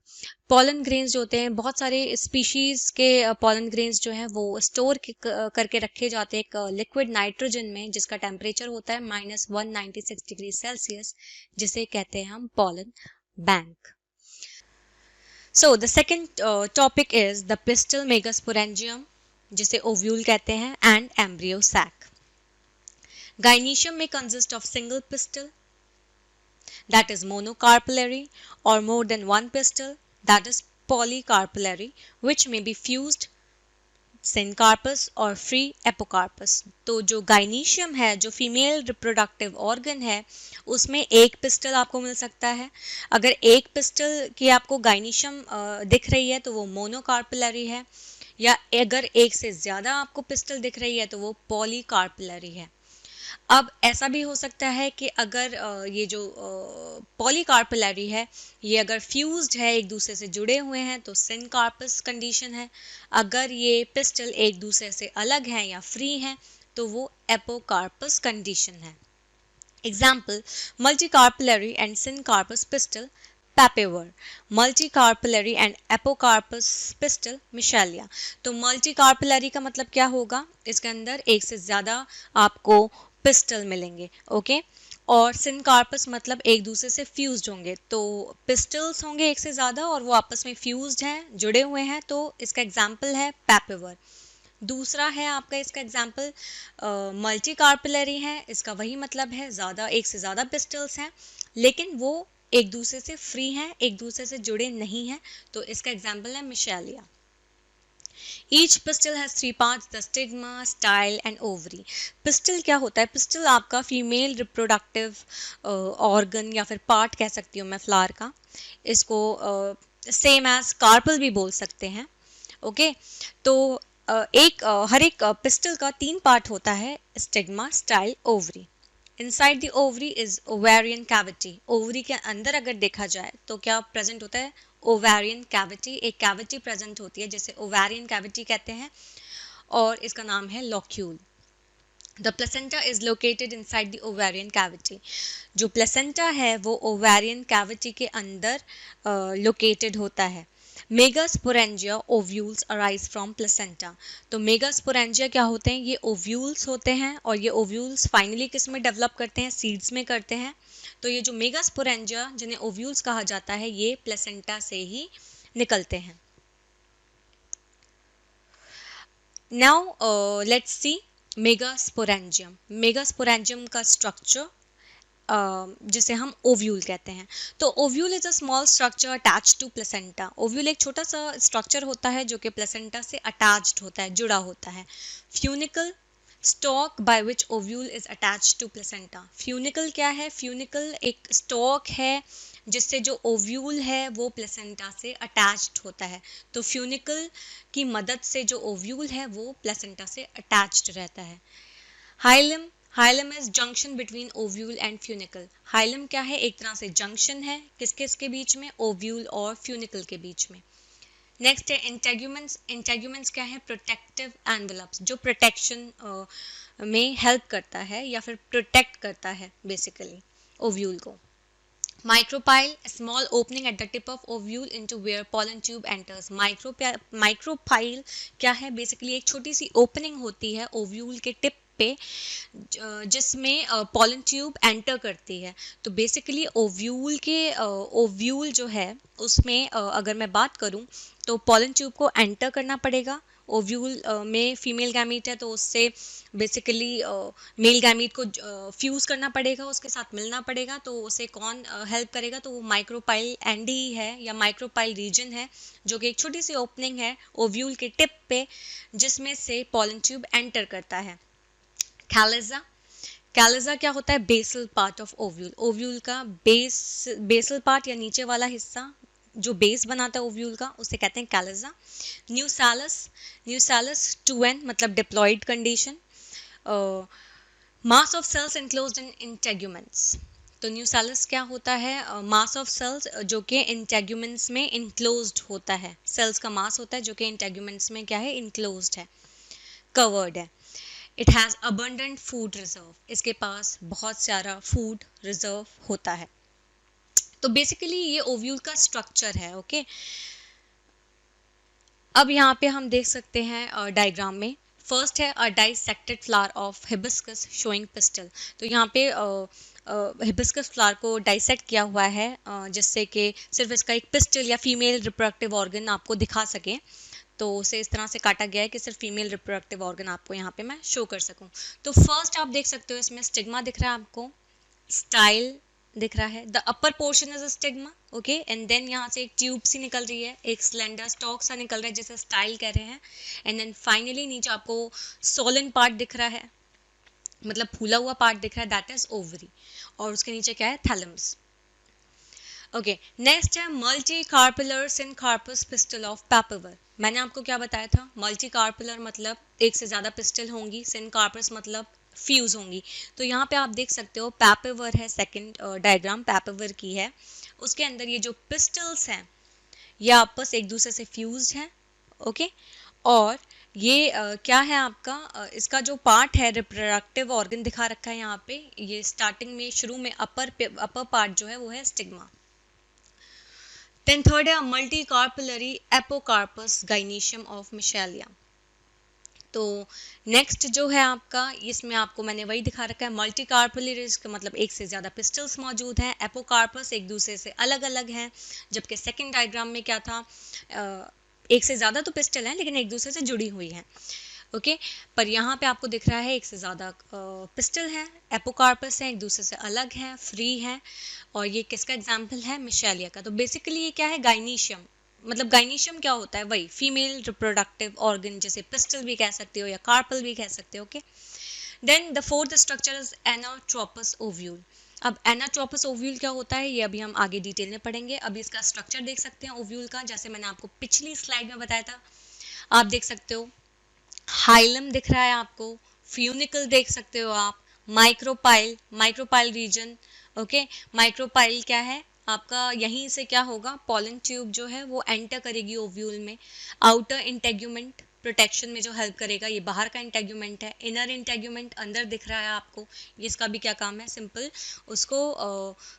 Pollen grains जो होते हैं बहुत सारे species के pollen grains जो हैं वो स्टोर करके रखे जाते हैं एक लिक्विड नाइट्रोजन में जिसका टेम्परेचर होता है -196 डिग्री सेल्सियस, जिसे कहते हैं हम pollen bank. So the second topic is the pistil megasporangium, जिसे ओव्यूल कहते हैं, एंड एम्ब्रियो सैक। गाइनीशियम में consist of single pistil that is monocarpellary और more than one pistil that is polycarpellary which may be fused syncarpous और free apocarpous. तो जो gynoecium है, जो फीमेल रिप्रोडक्टिव ऑर्गन है, उसमें एक पिस्टल आपको मिल सकता है। अगर एक पिस्टल की आपको गाइनीशियम दिख रही है तो वो मोनोकार्पलरी है, या अगर एक से ज्यादा आपको पिस्टल दिख रही है तो वो पॉलीकार्पलरी है। अब ऐसा भी हो सकता है कि अगर ये जो पॉलीकार्पलरी है ये अगर फ्यूज्ड है, एक दूसरे से जुड़े हुए हैं, तो सिनकार्पस कंडीशन है। अगर ये पिस्टल एक दूसरे से अलग हैं या फ्री हैं तो वो एपोकार्पस कंडीशन है। Example multicarpellary and syncarpous pistil papaver, multicarpellary and apocarpus pistil michelia। तो multicarpellary का मतलब क्या होगा, इसके अंदर एक से ज्यादा आपको पिस्टल मिलेंगे, ओके। और सिनकार्पस मतलब एक दूसरे से फ्यूज्ड होंगे, तो पिस्टल्स होंगे एक से ज्यादा और वो आपस में फ्यूज्ड हैं, जुड़े हुए हैं, तो इसका एग्जाम्पल है papaver। दूसरा है आपका इसका एग्जाम्पल मल्टीकार्पलरी है, इसका वही मतलब है, ज्यादा एक से ज्यादा पिस्टल्स हैं लेकिन वो एक दूसरे से फ्री हैं, एक दूसरे से जुड़े नहीं हैं, तो इसका एग्जाम्पल है मिशेलिया। Each pistil has 3 parts, the stigma, style and ovary. Pistil क्या होता है, पिस्टल आपका फीमेल रिप्रोडक्टिव ऑर्गन या फिर पार्ट कह सकती हूँ मैं फ्लावर का, इसको सेम एज कार्पल भी बोल सकते हैं, ओके। तो हर एक पिस्टल का 3 पार्ट होता है, stigma, style, ovary. Inside the ovary is ovarian cavity. Ovary के अंदर अगर देखा जाए तो क्या प्रेजेंट होता है, ओवेरियन कैविटी, एक कैविटी प्रेजेंट होती है जिसे ओवेरियन कैविटी कहते हैं और इसका नाम है locule. The placenta is located inside the ovarian cavity. जो प्लेसेंटा है वो ओवेरियन कैविटी के अंदर लोकेटेड होता है। Megasporangia ovules arise from placenta. तो मेगास्पोरेंजिया क्या होते हैं, ये ओव्यूल्स होते हैं और ये ओव्यूल्स फाइनली किस में डेवलप करते हैं, सीड्स में करते हैं। तो ये जो मेगास्पोरेंजिया जिन्हें ओव्यूल्स कहा जाता है ये प्लेसेंटा से ही निकलते हैं। Now let's see megasporangium. Megasporangium का स्ट्रक्चर जिसे हम ओव्यूल कहते हैं। तो ovule is a small structure attached to placenta. Ovule एक छोटा सा स्ट्रक्चर होता है जो कि प्लेसेंटा से अटैच्ड होता है, जुड़ा होता है। Funicle stalk by which ovule is attached to placenta. Funicle क्या है, फ्यूनिकल एक स्टॉक है जिससे जो ओव्यूल है वो प्लेसेंटा से अटैच्ड होता है। तो फ्यूनिकल की मदद से जो ओव्यूल है वो प्लेसेंटा से अटैच्ड रहता है। Hilum, hilum is junction between ovule and funicle. Hilum क्या है, एक तरह से जंक्शन है किसके किसके बीच में, ओव्यूल और फ्यूनिकल के बीच में। नेक्स्ट है इंटेग्यूमेंट्स। इंटेग्यूमेंट्स क्या है, प्रोटेक्टिव एनवेलप्स, जो प्रोटेक्शन में हेल्प करता है या फिर प्रोटेक्ट करता है बेसिकली ओव्यूल को। Micropyle, a small opening at the tip of ovule into where pollen tube enters. Micropyle क्या है, बेसिकली एक छोटी सी ओपनिंग होती है ओव्यूल के टिप पे जिसमें पॉलन ट्यूब एंटर करती है। तो बेसिकली ओव्यूल जो है उसमें अगर मैं बात करूं तो पॉलन ट्यूब को एंटर करना पड़ेगा। ओव्यूल में फीमेल गैमीट है तो उससे बेसिकली मेल गैमीट को फ्यूज करना पड़ेगा, उसके साथ मिलना पड़ेगा। तो उसे कौन हेल्प करेगा, तो वो माइक्रोपाइल एंड ही है या माइक्रोपाइल रीजन है, जो कि एक छोटी सी ओपनिंग है ओव्यूल के टिप पे जिसमें से पॉलन ट्यूब एंटर करता है। कैलिजा, कैलिजा क्या होता है, basal part of ovule. Ovule का बेसल पार्ट या नीचे वाला हिस्सा जो बेस बनाता है ओव्यूल का उसे कहते हैं कैलिजा। न्यूसैलस, न्यूसैलस 2n मतलब diploid condition. Mass of cells enclosed in integuments. तो न्यूसैलस क्या होता है, मास ऑफ सेल्स जो कि इंटेग्यूमेंट्स में इनक्लोज्ड होता है। सेल्स का मास होता है जो कि इंटेग्यूमेंट्स में क्या है, इनक्लोज्ड है, कवर्ड है। It has abundant food reserve, इसके पास बहुत सारा फूड रिजर्व होता है। तो बेसिकली ये ओव्यूल का स्ट्रक्चर है। ओके, अब यहाँ पे हम देख सकते हैं डायग्राम में, फर्स्ट है a dissected flower of hibiscus showing pistil. तो यहाँ पे हिबिस्कस फ्लावर को डाइसेक्ट किया हुआ है जिससे कि सिर्फ इसका एक पिस्टल या फीमेल रिप्रोडक्टिव ऑर्गन आपको दिखा सके। तो उसे इस तरह से काटा गया है कि सिर्फ फीमेल रिप्रोडक्टिव ऑर्गन आपको यहाँ पे मैं शो कर सकूं। तो फर्स्ट आप देख सकते हो इसमें स्टिग्मा दिख रहा है आपको, स्टाइल दिख रहा है, the upper portion is a stigma. Okay, and then यहाँ से एक ट्यूब सी निकल रही है, एक स्लेंडर स्टॉक सा निकल रहा है जिसे स्टाइल कह रहे हैं। एंड देन फाइनली नीचे आपको सोलन पार्ट दिख रहा है, मतलब फूला हुआ पार्ट दिख रहा है, दैट इज ओवरी। और उसके नीचे क्या है, थैलमस। ओके, नेक्स्ट है multi carpellary syncarpous pistil of papaver. मैंने आपको क्या बताया था, मल्टी कार्पुलर मतलब एक से ज़्यादा पिस्टल होंगी, सिनकार्पस मतलब फ्यूज होंगी। तो यहाँ पे आप देख सकते हो पैपावर है, सेकंड डायग्राम पैपावर की है, उसके अंदर ये जो पिस्टल्स हैं ये आपस एक दूसरे से फ्यूज हैं। ओके, और ये क्या है आपका इसका जो पार्ट है रिप्रोडक्टिव ऑर्गन दिखा रखा है यहाँ पे, ये स्टार्टिंग में शुरू में अपर पार्ट जो है वो है स्टिग्मा। देन थर्ड है multi carpellary apocarpous gynoecium of मिशेलिया। तो नेक्स्ट जो है आपका, इसमें आपको मैंने वही दिखा रखा है, मल्टी कार्पुलरी का मतलब एक से ज़्यादा पिस्टल्स मौजूद हैं, एपोकार्पस एक दूसरे से अलग अलग हैं। जबकि सेकंड डायग्राम में क्या था, एक से ज़्यादा तो पिस्टल हैं लेकिन एक दूसरे से जुड़ी हुई हैं। ओके, पर यहाँ पे आपको दिख रहा है एक से ज़्यादा पिस्टल है, एपोकार्पस है, एक दूसरे से अलग है, फ्री है। और ये किसका एग्जाम्पल है, मिशेलिया का। तो बेसिकली ये क्या है, गाइनीशियम। मतलब गाइनीशियम क्या होता है, वही फीमेल रिप्रोडक्टिव ऑर्गन, जैसे पिस्टल भी कह सकते हो या कार्पल भी कह सकते हो। Okay, then the fourth structure is anatropous ovule. अब एनाट्रोपस ओव्यूल क्या होता है ये अभी हम आगे डिटेल में पढ़ेंगे। अभी इसका स्ट्रक्चर देख सकते हैं ओव्यूल का, जैसे मैंने आपको पिछली स्लाइड में बताया था। आप देख सकते हो हाइलम दिख रहा है आपको, फ्यूनिकल देख सकते हो आप, micropyle, micropyle region. Okay, micropyle क्या है आपका, यहीं से क्या होगा, पॉलन ट्यूब जो है वो एंटर करेगी ओव्यूल में। आउटर इंटेग्यूमेंट प्रोटेक्शन में जो हेल्प करेगा, ये बाहर का इंटेग्यूमेंट है। इनर इंटेग्यूमेंट अंदर दिख रहा है आपको, ये इसका भी क्या काम है, सिंपल उसको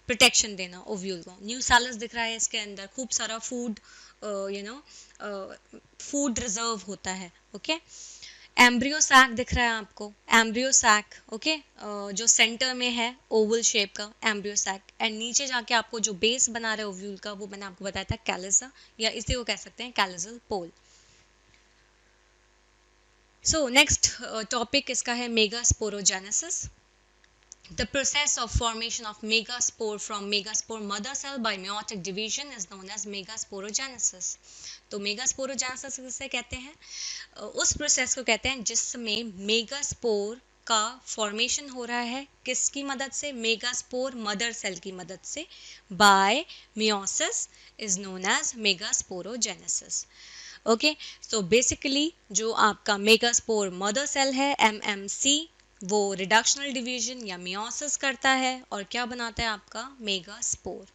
प्रोटेक्शन देना ओव्यूल को। न्यूसैलस दिख रहा है, इसके अंदर खूब सारा फूड फूड रिजर्व होता है। ओके, एम्ब्रियो सैक दिख रहा है आपको, एम्ब्रियो सैक। ओके, जो सेंटर में है ओवल शेप का एम्ब्रियो सैक। एंड नीचे जाके आपको जो बेस बना रहा है ओव्यूल का वो मैंने आपको बताया था कैलिजा, या इसे वो कह सकते हैं कैलिजल पोल। सो नेक्स्ट टॉपिक इसका है megasporogenesis. The process of formation of megaspore from megaspore mother cell by meiotic division is known as megasporogenesis. तो मेगास्पोरोजेनेसिस किसे कहते हैं, उस प्रोसेस को कहते हैं जिसमें मेगास्पोर का फॉर्मेशन हो रहा है किसकी मदद से, मेगास्पोर मदर सेल की मदद से, by meiosis is known as megasporogenesis. Okay, so basically जो आपका मेगास्पोर मदर सेल है MMC, वो रिडक्शनल डिवीजन या मियोसिस करता है और क्या बनाता है आपका megaspore.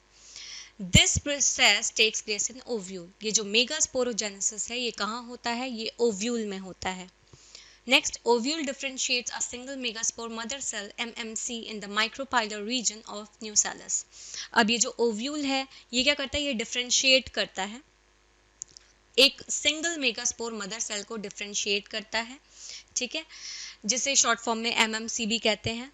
This process takes place in ovule. ये जो मेगास्पोरोजेनेसिस है ये कहाँ होता है, ये ओव्यूल में होता है। Next, ovule differentiates a single megaspore mother cell MMC in the micropylar region of nucellus. अब ये जो ovule है ये क्या करता है, ये डिफरेंशिएट करता है, एक सिंगल मेगास्पोर मदर सेल को डिफरेंशिएट करता है, ठीक है, जिसे शॉर्ट फॉर्म में MMC भी कहते हैं।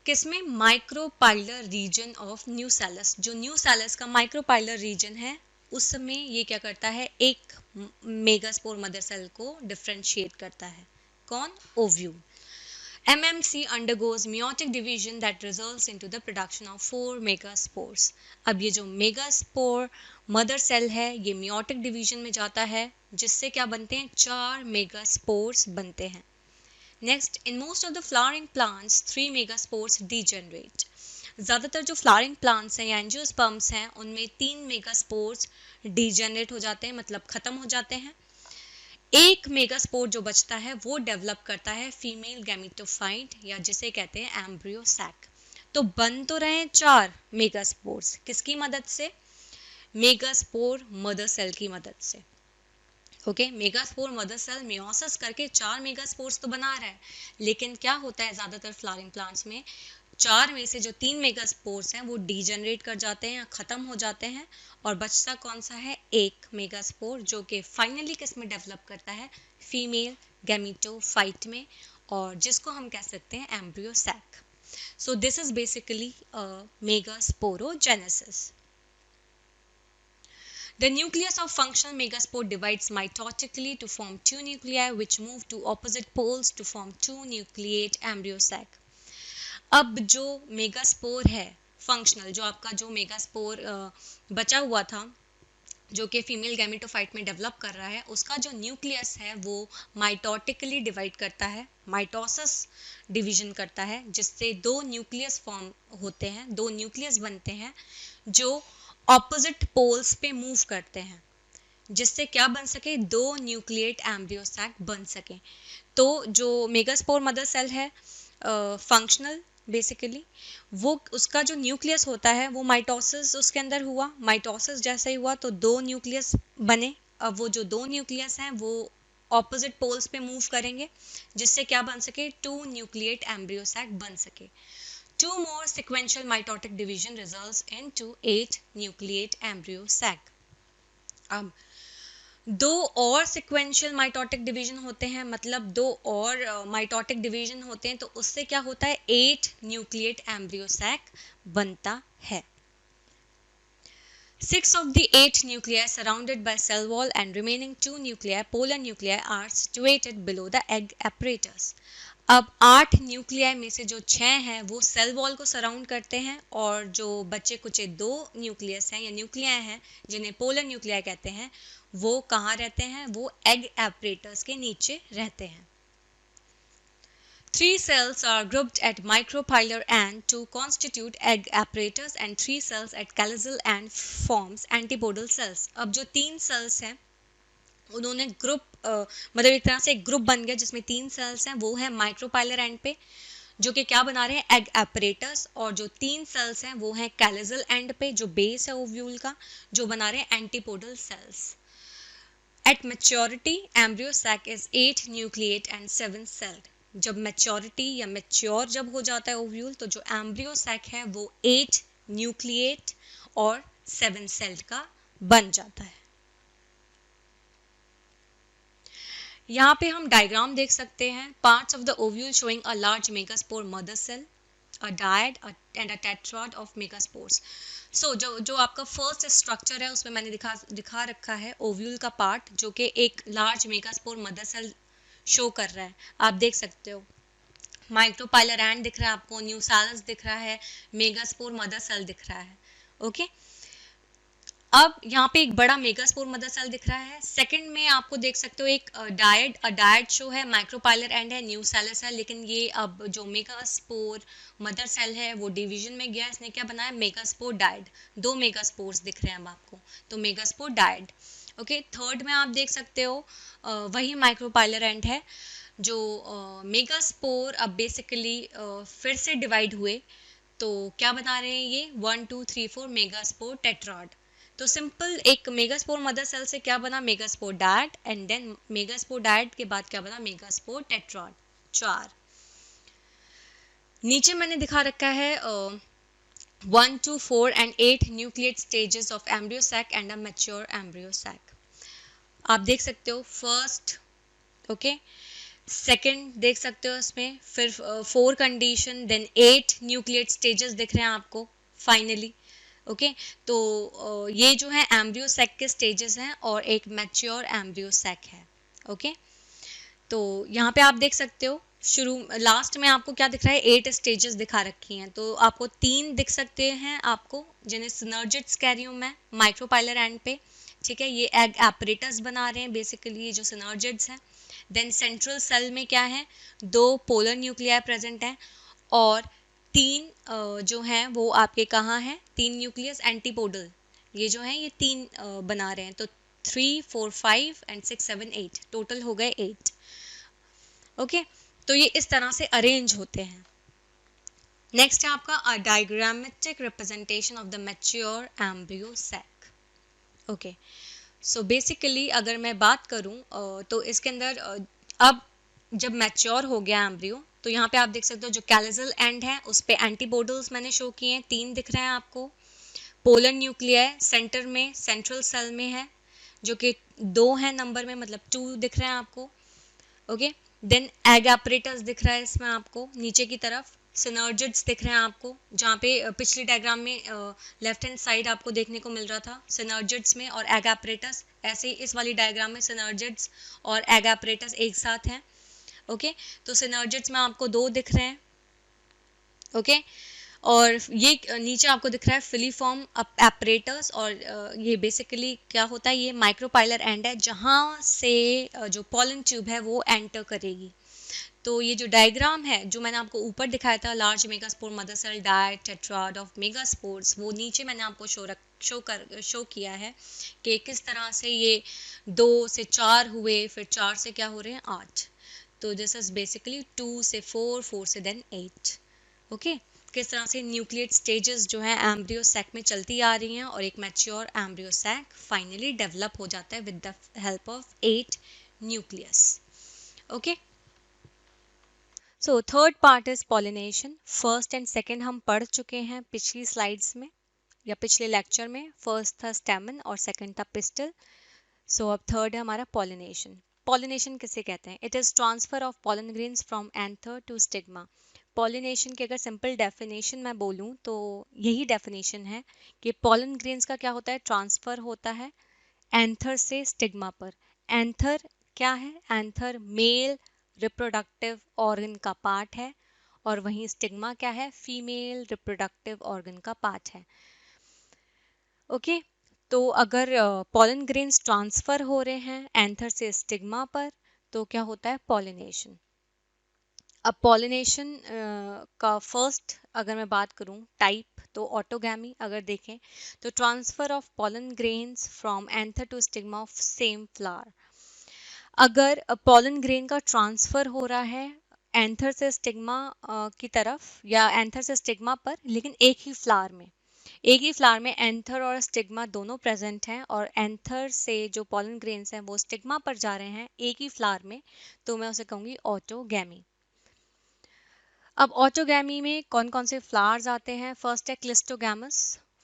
किसमें, माइक्रोपाइलर रीजन ऑफ न्यूसेलस। जो न्यूसेलस का माइक्रोपाइलर रीजन है उसमें ये क्या करता है, एक मेगास्पोर मदर सेल को डिफरेंशिएट करता है। कौन, ovule. MMC undergoes meiotic division that results into the production of 4 megaspores. अब ये जो मेगास्पोर मदर सेल है ये meiotic division में जाता है जिससे क्या बनते हैं, 4 मेगास्पोर्स बनते हैं। Next, in most of the flowering plants 3 megaspores degenerate. ज़्यादातर जो फ्लावरिंग प्लांट्स हैं या एंजियोस्पर्म्स हैं उनमें 3 मेगास्पोर्स डीजेनरेट हो जाते हैं, मतलब खत्म हो जाते हैं। एक मेगास्पोर जो बचता है वो डेवलप करता है फीमेल गैमेटोफाइट या जिसे कहते हैं एम्ब्रियो सैक। तो बन तो रहे हैं 4 मेगास्पोर्स, किसकी मदद से, मेगास्पोर मदर सेल की मदद से। Okay, megaspore mother cell meiosis करके 4 मेगास्पोर्स तो बना रहा है, लेकिन क्या होता है ज़्यादातर फ्लावरिंग प्लांट्स में 4 में से जो 3 मेगास्पोर्स हैं वो डीजेनरेट कर जाते हैं या ख़त्म हो जाते हैं और बचता कौन सा है, एक मेगास्पोर, जो कि फाइनली किस में डेवलप करता है, फीमेल गैमेटोफाइट में, और जिसको हम कह सकते हैं embryo sac. So this is basically megasporogenesis. The nucleus of functional megaspore divides mitotically to form 2 nuclei which move to opposite poles to form 2 nucleate embryo sac. अब जो मेगास्पोर है फंक्शनल, जो आपका जो मेगास्पोर बचा हुआ था जो कि फीमेल गैमेटोफाइट में डेवलप कर रहा है, उसका जो न्यूक्लियस है वो माइटोटिकली डिवाइड करता है, माइटोसिस डिवीजन करता है, जिससे 2 न्यूक्लियस फॉर्म होते हैं, 2 न्यूक्लियस बनते हैं जो ऑपोजिट पोल्स पे मूव करते हैं, जिससे क्या बन सके, 2 न्यूक्लिएट एम्ब्रियो सैक बन सके। तो जो मेगास्पोर मदर सेल है फंक्शनल बेसिकली, वो उसका जो न्यूक्लियस होता है वो माइटोसिस उसके अंदर हुआ, माइटोसिस जैसे ही हुआ तो 2 न्यूक्लियस बने। अब वो जो 2 न्यूक्लियस हैं वो ऑपोजिट पोल्स पे मूव करेंगे, जिससे क्या बन सके, 2 न्यूक्लिएट एम्ब्रियो सैक बन सके। 2 more sequential mitotic division results into 8 nucleate embryo sac. अब 2 और sequential mitotic division होते हैं, मतलब 2 और mitotic division होते हैं, तो उससे क्या होता है, 8 nucleate embryo sac बनता है। 6 of the 8 nuclei surrounded by cell wall and remaining 2 nuclei, polar nuclei, are situated below the egg apparatus. अब 8 न्यूक्लियाई में से जो 6 हैं वो सेल वॉल को सराउंड करते हैं और जो बचे कुछ 2 न्यूक्लियस हैं या न्यूक्लियाई हैं जिन्हें पोलर न्यूक्लियाई कहते हैं, वो कहाँ रहते हैं, वो एग एपरेटस के नीचे रहते हैं। 3 cells are grouped at micropylar end to constitute egg apparatus and 3 cells at callosal end forms antipodal cells. अब जो 3 cells हैं उन्होंने ग्रुप मतलब एक तरह से एक ग्रुप बन गया जिसमें 3 सेल्स हैं, वो है माइक्रोपाइलर एंड पे जो कि क्या बना रहे हैं, एग एपरेटस, और जो 3 सेल्स हैं वो हैं कैलिजल एंड पे जो बेस है ओव्यूल का, जो बना रहे हैं antipodal cells. At maturity embryo sac is 8 nucleate and 7 celled. जब मैच्योरिटी या मैच्योर जब हो जाता है ओव्यूल तो जो एम्ब्रियो सैक है वो 8 न्यूक्लिएट और 7 सेल्ड का बन जाता है। यहाँ पे हम डायग्राम देख सकते हैं, parts of the ovule showing a large megaspore mother cell, a dyad and a tetrad of megaspores. So जो आपका फर्स्ट स्ट्रक्चर है उसमें मैंने दिखा रखा है ओव्यूल का पार्ट जो कि एक large megaspore mother cell show कर रहा है, आप देख सकते हो। माइक्रोपाइलर एंड दिख रहा है आपको, न्यूसेलस दिख रहा है, मेगास्पोर मदर सेल दिख रहा है। ओके, अब यहाँ पे एक बड़ा मेगास्पोर मदर सेल दिख रहा है। सेकंड में आपको देख सकते हो एक डायड शो है, माइक्रोपाइलर एंड है, न्यूसेलस है, लेकिन ये अब जो मेगास्पोर मदर सेल है वो डिवीजन में गया, इसने क्या बनाया, मेगास्पोर डायड। दो मेगास्पोर्स दिख रहे हैं अब आपको, तो मेगास्पोर डायड। ओके, थर्ड में आप देख सकते हो वही माइक्रोपाइलर एंड है, जो मेगास्पोर अब बेसिकली फिर से डिवाइड हुए, तो क्या बना रहे हैं ये 1 2 3 4 मेगास्पोर टेट्राड। तो सिंपल एक मेगास्पोर मदर सेल से क्या बना, megaspore dyad, and then megaspore dyad के बाद क्या बना, मेगास्पोर टेट्राड, चार। नीचे मैंने दिखा रखा है 1 2 4 and 8 nucleate stages of embryo sac and a mature embryo sac. आप देख सकते हो फर्स्ट, ओके, सेकंड देख सकते हो इसमें, फिर 4 कंडीशन, देन 8 न्यूक्लियेट स्टेजेस दिख रहे हैं आपको फाइनली। ओके, तो ये जो है एम्ब्रियो सैक के स्टेजेस हैं और एक मैच्योर एम्ब्रियो सैक है। ओके, तो यहाँ पे आप देख सकते हो शुरू लास्ट में आपको क्या दिख रहा है, 8 स्टेजेस दिखा रखी हैं, तो आपको 3 दिख सकते हैं आपको, जिन्हें सिनर्जिड्स कह रही हूँ मैं माइक्रोपाइलर एंड पे। ठीक है, ये एग एपरेटस बना रहे हैं बेसिकली ये जो सिनर्जिड्स हैं। देन सेंट्रल सेल में क्या है, 2 पोलर न्यूक्लियाई प्रेजेंट हैं, और 3 जो हैं वो आपके कहाँ हैं, 3 न्यूक्लियस एंटीपोडल, ये जो है ये 3 बना रहे हैं, तो 3 4 5 एंड 6 7 8 टोटल हो गए 8। ओके, तो ये इस तरह से अरेंज होते हैं। नेक्स्ट है आपका diagrammatic representation of the mature embryo sac. Okay, so basically अगर मैं बात करूं तो इसके अंदर अब जब मैच्योर हो गया एम्ब्रियो, तो यहाँ पे आप देख सकते हो जो कैलिजल एंड है उस पे एंटीबॉडल्स मैंने शो किए हैं, 3 दिख रहे हैं आपको। पोलर न्यूक्लियाई सेंटर में सेंट्रल सेल में है, जो कि 2 है नंबर में, मतलब 2 दिख रहे हैं आपको। ओके, देन एग एपरेटस दिख रहा है इसमें आपको, नीचे की तरफ सिनर्जिड्स दिख रहे हैं आपको, जहाँ पे पिछली डायग्राम में लेफ्ट हैंड साइड आपको देखने को मिल रहा था सिनर्जिड्स में और एग एपरेटस, ऐसे ही इस वाली डायग्राम में सिनर्जिड्स और एग एपरेटस एक साथ हैं। ओके, तो सिनर्जिड्स में आपको 2 दिख रहे हैं। ओके, और ये नीचे आपको दिख रहा है फिलीफॉर्म एपरेटस, और ये बेसिकली क्या होता है, ये माइक्रोपाइलर एंड है जहाँ से जो पॉलन ट्यूब है वो एंटर करेगी। तो ये जो डायग्राम है जो मैंने आपको ऊपर दिखाया था, large megaspore mother cell dyad tetrad of megaspores, वो नीचे मैंने आपको शो किया है कि किस तरह से ये 2 से 4 हुए, फिर 4 से क्या हो रहे हैं, 8। तो दिस इज बेसिकली 2 से 4, 4 से देन 8। ओके, किस तरह से न्यूक्लियेट स्टेजेस जो है एम्ब्रियो सैक में चलती आ रही हैं और एक mature embryo sac finally develop हो जाता है with the help of 8 nucleus. Okay, so third part is pollination. First and second हम पढ़ चुके हैं पिछली स्लाइड्स में या पिछले लेक्चर में। फर्स्ट था स्टेमन और सेकेंड था पिस्टल। सो अब थर्ड है हमारा पॉलिनेशन। पॉलिनेशन किसे कहते हैं, it is transfer of pollen grains from anther to stigma. Pollination की अगर सिंपल डेफिनेशन मैं बोलूँ तो यही डेफिनेशन है कि पॉलन ग्रेन्स का क्या होता है, ट्रांसफर होता है एंथर से स्टिग्मा पर। एंथर क्या है, एंथर मेल रिप्रोडक्टिव ऑर्गन का पार्ट है, और वहीं स्टिग्मा क्या है, फीमेल रिप्रोडक्टिव ऑर्गन का पार्ट है। ओके, तो अगर पॉलन ग्रेन्स ट्रांसफर हो रहे हैं एंथर से स्टिग्मा पर, तो क्या होता है, पॉलिनेशन। अब पॉलिनेशन का फर्स्ट अगर मैं बात करूं टाइप, तो ऑटोगैमी अगर देखें तो transfer of pollen grains from anther to stigma of same flower. अगर पॉलन ग्रेन का ट्रांसफर हो रहा है एंथर से स्टिग्मा की तरफ या एंथर से स्टिग्मा पर, लेकिन एक ही फ्लावर में, एक ही फ्लावर में एंथर और स्टिग्मा दोनों प्रेजेंट हैं, और एंथर से जो पॉलन ग्रेन्स हैं वो स्टिग्मा पर जा रहे हैं एक ही फ्लावर में, तो मैं उसे कहूंगी ऑटोगैमी। अब ऑटोगैमी में कौन कौन से फ्लावर्स आते हैं, फर्स्ट है cleistogamous,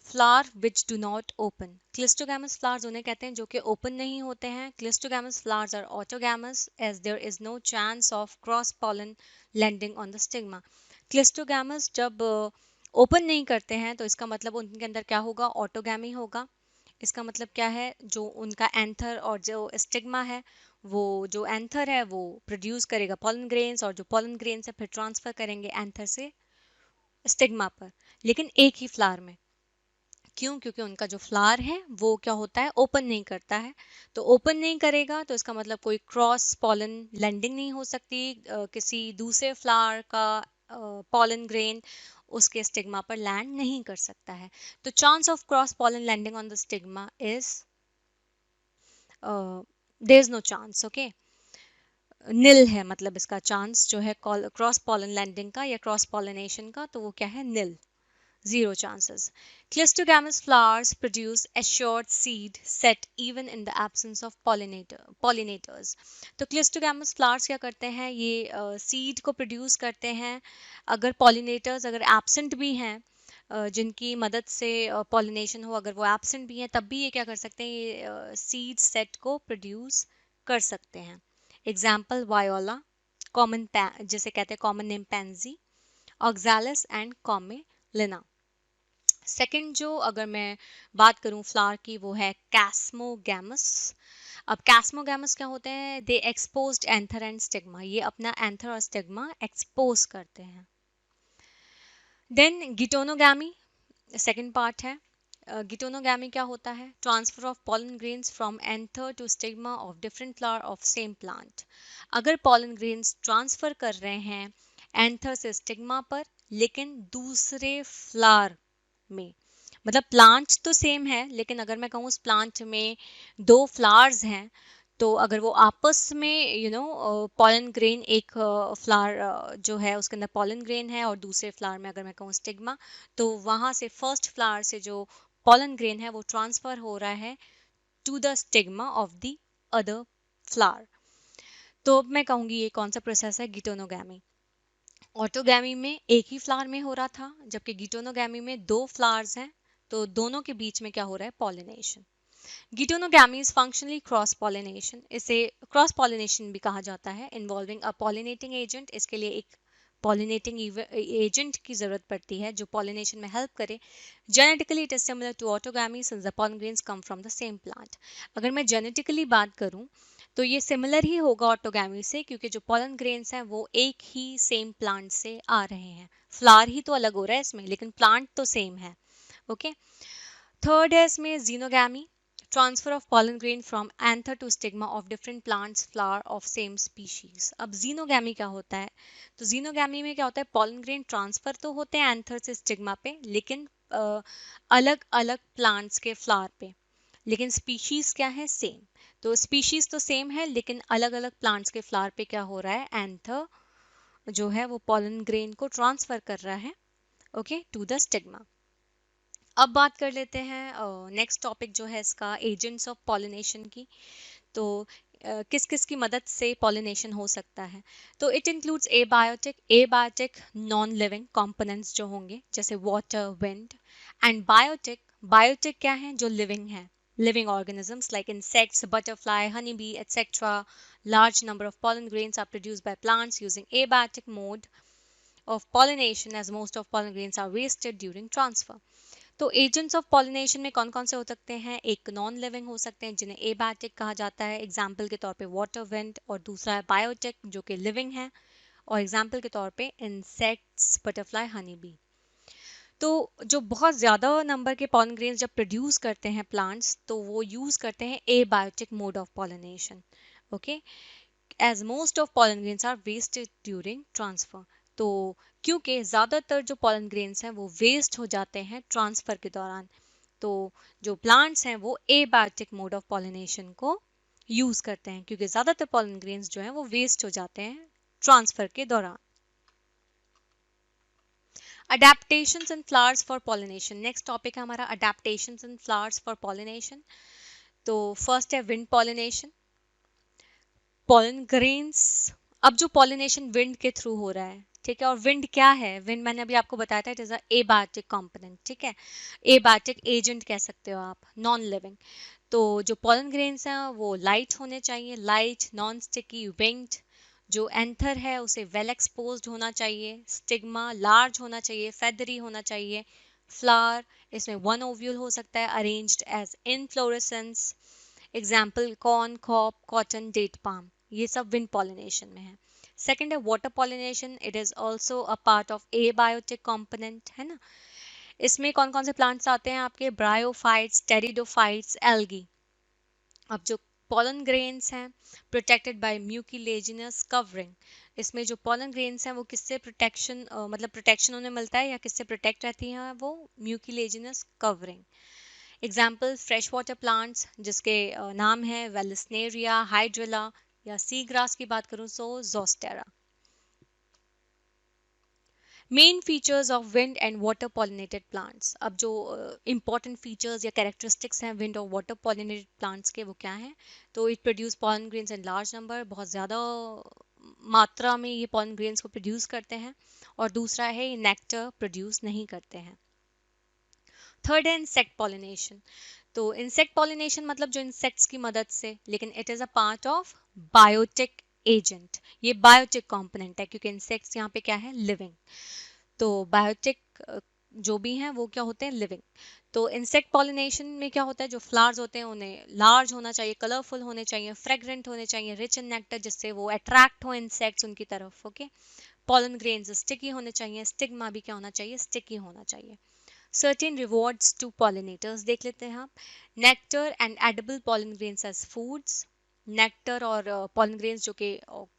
flower which do not open. Cleistogamous flowers उन्हें कहते हैं जो कि ओपन नहीं होते हैं। Cleistogamous flowers are autogamous as there is no chance of cross pollen landing on the stigma. Cleistogamous जब ओपन नहीं करते हैं तो इसका मतलब उनके अंदर क्या होगा, ऑटोगैमी होगा। इसका मतलब क्या है, जो उनका एंथर और जो स्टिग्मा है, वो जो एंथर है वो प्रोड्यूस करेगा पॉलन ग्रेन्स, और जो पॉलन ग्रेन्स है फिर ट्रांसफर करेंगे एंथर से स्टिग्मा पर, लेकिन एक ही फ्लावर में। क्यों? क्योंकि उनका जो फ्लावर है वो क्या होता है, ओपन नहीं करता है। तो ओपन नहीं करेगा तो इसका मतलब कोई क्रॉस पॉलन लैंडिंग नहीं हो सकती, किसी दूसरे फ्लावर का पॉलन ग्रेन उसके स्टिग्मा पर लैंड नहीं कर सकता है। तो chance of cross pollen landing on the stigma is there is no chance, okay, nil है, मतलब इसका चांस जो है क्रॉस पॉलन लैंडिंग का या क्रॉस पॉलिनेशन का, तो वो क्या है, निल, zero chances. Cleistogamous flowers produce assured seed set even in the absence of pollinators. तो क्लिस्टोगैमस फ्लावर्स क्या करते हैं, ये सीड को प्रोड्यूस करते हैं अगर पॉलिनेटर्स अगर एब्सेंट भी हैं, जिनकी मदद से पॉलिनेशन हो, अगर वो एब्सेंट भी हैं तब भी ये क्या कर सकते हैं, ये सीड सेट को प्रोड्यूस कर सकते हैं। एग्जाम्पल वायोला, कॉमन जिसे कहते हैं common name pansy, oxalis and commelina. Second जो अगर मैं बात करूं फ्लावर की, वो है कैस्मोगैमस। अब कैस्मोगैमस क्या होते हैं, दे एक्सपोज्ड एंथर एंड स्टिग्मा, ये अपना एंथर और स्टिग्मा एक्सपोज करते हैं। देन गिटोनोगैमी सेकंड पार्ट है। गिटोनोगैमी क्या होता है, transfer of pollen grains from anther to stigma of different flower of same plant. अगर पॉलन ग्रेन्स ट्रांसफर कर रहे हैं एंथर से स्टिग्मा पर, लेकिन दूसरे फ्लावर में, मतलब प्लांट तो सेम है, लेकिन अगर मैं कहूँ उस प्लांट में दो फ्लावर्स हैं, तो अगर वो आपस में पॉलन ग्रेन, एक फ्लावर जो है उसके अंदर पॉलन ग्रेन है और दूसरे फ्लावर में अगर मैं कहूँ स्टिग्मा, तो वहां से फर्स्ट फ्लावर से जो पॉलन ग्रेन है वो ट्रांसफर हो रहा है to the stigma of the other flower. तो अब मैं कहूँगी ये कौन सा प्रोसेस है, गिटोनोगैमी। ऑटोगैमी में एक ही फ्लावर में हो रहा था, जबकि गिटोनोगैमी में दो फ्लावर्स हैं, तो दोनों के बीच में क्या हो रहा है, pollination. Geitonogamy is functionally cross pollination, इसे क्रॉस पॉलिनेशन भी कहा जाता है, इन्वॉल्विंग अ पॉलिनेटिंग एजेंट। इसके लिए एक पॉलिनेटिंग एजेंट की जरूरत पड़ती है जो पॉलिनेशन में हेल्प करे। Genetically it is similar to autogamy since the pollen grains come from the same plant. अगर मैं जेनेटिकली बात करूं तो ये सिमिलर ही होगा ऑटोगैमी से, क्योंकि जो पॉलन ग्रेन्स हैं वो एक ही सेम प्लांट से आ रहे हैं। फ्लावर ही तो अलग हो रहा है इसमें, लेकिन प्लांट तो सेम है, ओके। थर्ड है इसमें xenogamy, transfer of pollen grain from anther to stigma of different plants flower of same species. अब जीनोगैमी क्या होता है, तो जीनोगैमी में क्या होता है, पॉलन ग्रेन ट्रांसफर तो होते हैं एंथर से स्टिग्मा पे, लेकिन अलग अलग प्लांट्स के फ्लावर पे, लेकिन स्पीशीज क्या है, सेम। तो स्पीशीज तो सेम है, लेकिन अलग अलग प्लांट्स के फ्लावर पे क्या हो रहा है, एंथर जो है वो पॉलन ग्रेन को ट्रांसफर कर रहा है, ओके, टू द स्टिग्मा। अब बात कर लेते हैं नेक्स्ट टॉपिक जो है इसका, एजेंट्स ऑफ पॉलिनेशन की। तो किस किस की मदद से पॉलिनेशन हो सकता है, तो it includes abiotic non living components जो होंगे, जैसे वाटर, विंड, एंड बायोटिक क्या है, जो लिविंग है, living organisms like insects, butterfly, honeybee, etc. Large number of pollen grains are produced by plants using abiotic mode of pollination, as most of pollen grains are wasted during transfer. तो agents of pollination में कौन कौन से हो सकते हैं, एक non living हो सकते हैं जिन्हें एबायोटिक कहा जाता है, एग्जाम्पल के तौर पे वाटर, विंड, और दूसरा है बायोटिक जो कि लिविंग है, और एग्जाम्पल के तौर पे इंसेक्ट्स, बटरफ्लाई, हनी बी। तो जो बहुत ज़्यादा नंबर के पॉलन ग्रेन्स जब प्रोड्यूस करते हैं प्लांट्स, तो वो यूज़ करते हैं abiotic mode of pollination, okay, as most of pollen grains are wasted during transfer. तो क्योंकि ज़्यादातर जो पॉलन ग्रेन्स हैं वो वेस्ट हो जाते हैं ट्रांसफर के दौरान, तो जो प्लांट्स हैं वो एबायोटिक मोड ऑफ पॉलिनेशन को यूज करते हैं, क्योंकि ज़्यादातर पॉलन ग्रेन्स जो हैं वो वेस्ट हो जाते हैं ट्रांसफर के दौरान। Adaptations in flowers for pollination, next topic है हमारा adaptations in flowers for pollination. तो फर्स्ट है विंड पॉलिनेशन, पॉलन ग्रेन्स। अब जो पॉलिनेशन विंड के थ्रू हो रहा है, ठीक है, और विंड क्या है, विंड मैंने अभी आपको बताया था, it is a abiotic component, ठीक है, एबायोटिक एजेंट कह सकते हो आप, नॉन लिविंग। तो जो पॉलन ग्रेन्स हैं वो लाइट होने चाहिए, लाइट, नॉन स्टिकी, विंग्ड। जो एंथर है उसे वेल एक्सपोज्ड होना चाहिए, स्टिग्मा लार्ज होना चाहिए, फेदरी होना चाहिए, फ्लावर इसमें वन ओव्यूल हो सकता है, arranged as inflorescence, example corn, cob, cotton, date palm, ये सब विंड पॉलिनेशन में है। सेकेंड है water pollination, it is also a part of abiotic component, है ना। इसमें कौन कौन से प्लांट्स आते हैं आपके, ब्रायोफाइट्स, टेरिडोफाइट्स, एल्गी। अब जो pollen grains हैं प्रोटेक्टेड बाय म्यूकिलेजिनस कवरिंग, इसमें जो pollen grains हैं वो किससे प्रोटेक्शन मतलब प्रोटेक्शन उन्हें मिलता है या किससे प्रोटेक्ट रहती हैं, वो mucilaginous covering. Example fresh water plants जिसके नाम है वेलिस्नेरिया, हाइड्रिला, या सी ग्रास की बात करूं तो Zostera. Main features of wind and water pollinated plants, अब जो इंपॉर्टेंट फीचर्स या कैरेक्टरिस्टिक्स हैं विंड और वाटर पॉलिनेटेड प्लांट्स के वो क्या हैं, तो it produce pollen grains in large number, बहुत ज़्यादा मात्रा में ये पॉलन ग्रेन्स को प्रोड्यूस करते हैं, और दूसरा है ये नेक्टर प्रोड्यूस नहीं करते हैं। थर्ड है इंसेक्ट पॉलिनेशन, तो इंसेक्ट पॉलिनेशन मतलब जो इंसेक्ट्स की मदद से, लेकिन it is a part of biotic agent, ये बायोटिक कंपोनेंट है क्योंकि इंसेक्ट्स यहाँ पे क्या है, लिविंग। तो बायोटिक जो भी हैं वो क्या होते हैं, लिविंग। तो इंसेक्ट पॉलिनेशन में क्या होता है, जो फ्लावर्स होते हैं उन्हें लार्ज होना चाहिए, कलरफुल होने चाहिए, फ्रेग्रेंट होने चाहिए, रिच इन नेक्टर, जिससे वो अट्रैक्ट हो इंसेक्ट्स उनकी तरफ। ओके, पॉलन ग्रेन्स स्टिकी होने चाहिए, स्टिग्मा भी क्या होना चाहिए, स्टिकी होना चाहिए। सर्टेन रिवॉर्ड्स टू पॉलिनेटर्स देख लेते हैं आप। Nectar and edible pollen grains as foods, nectar और पॉलन ग्रेन्स जो कि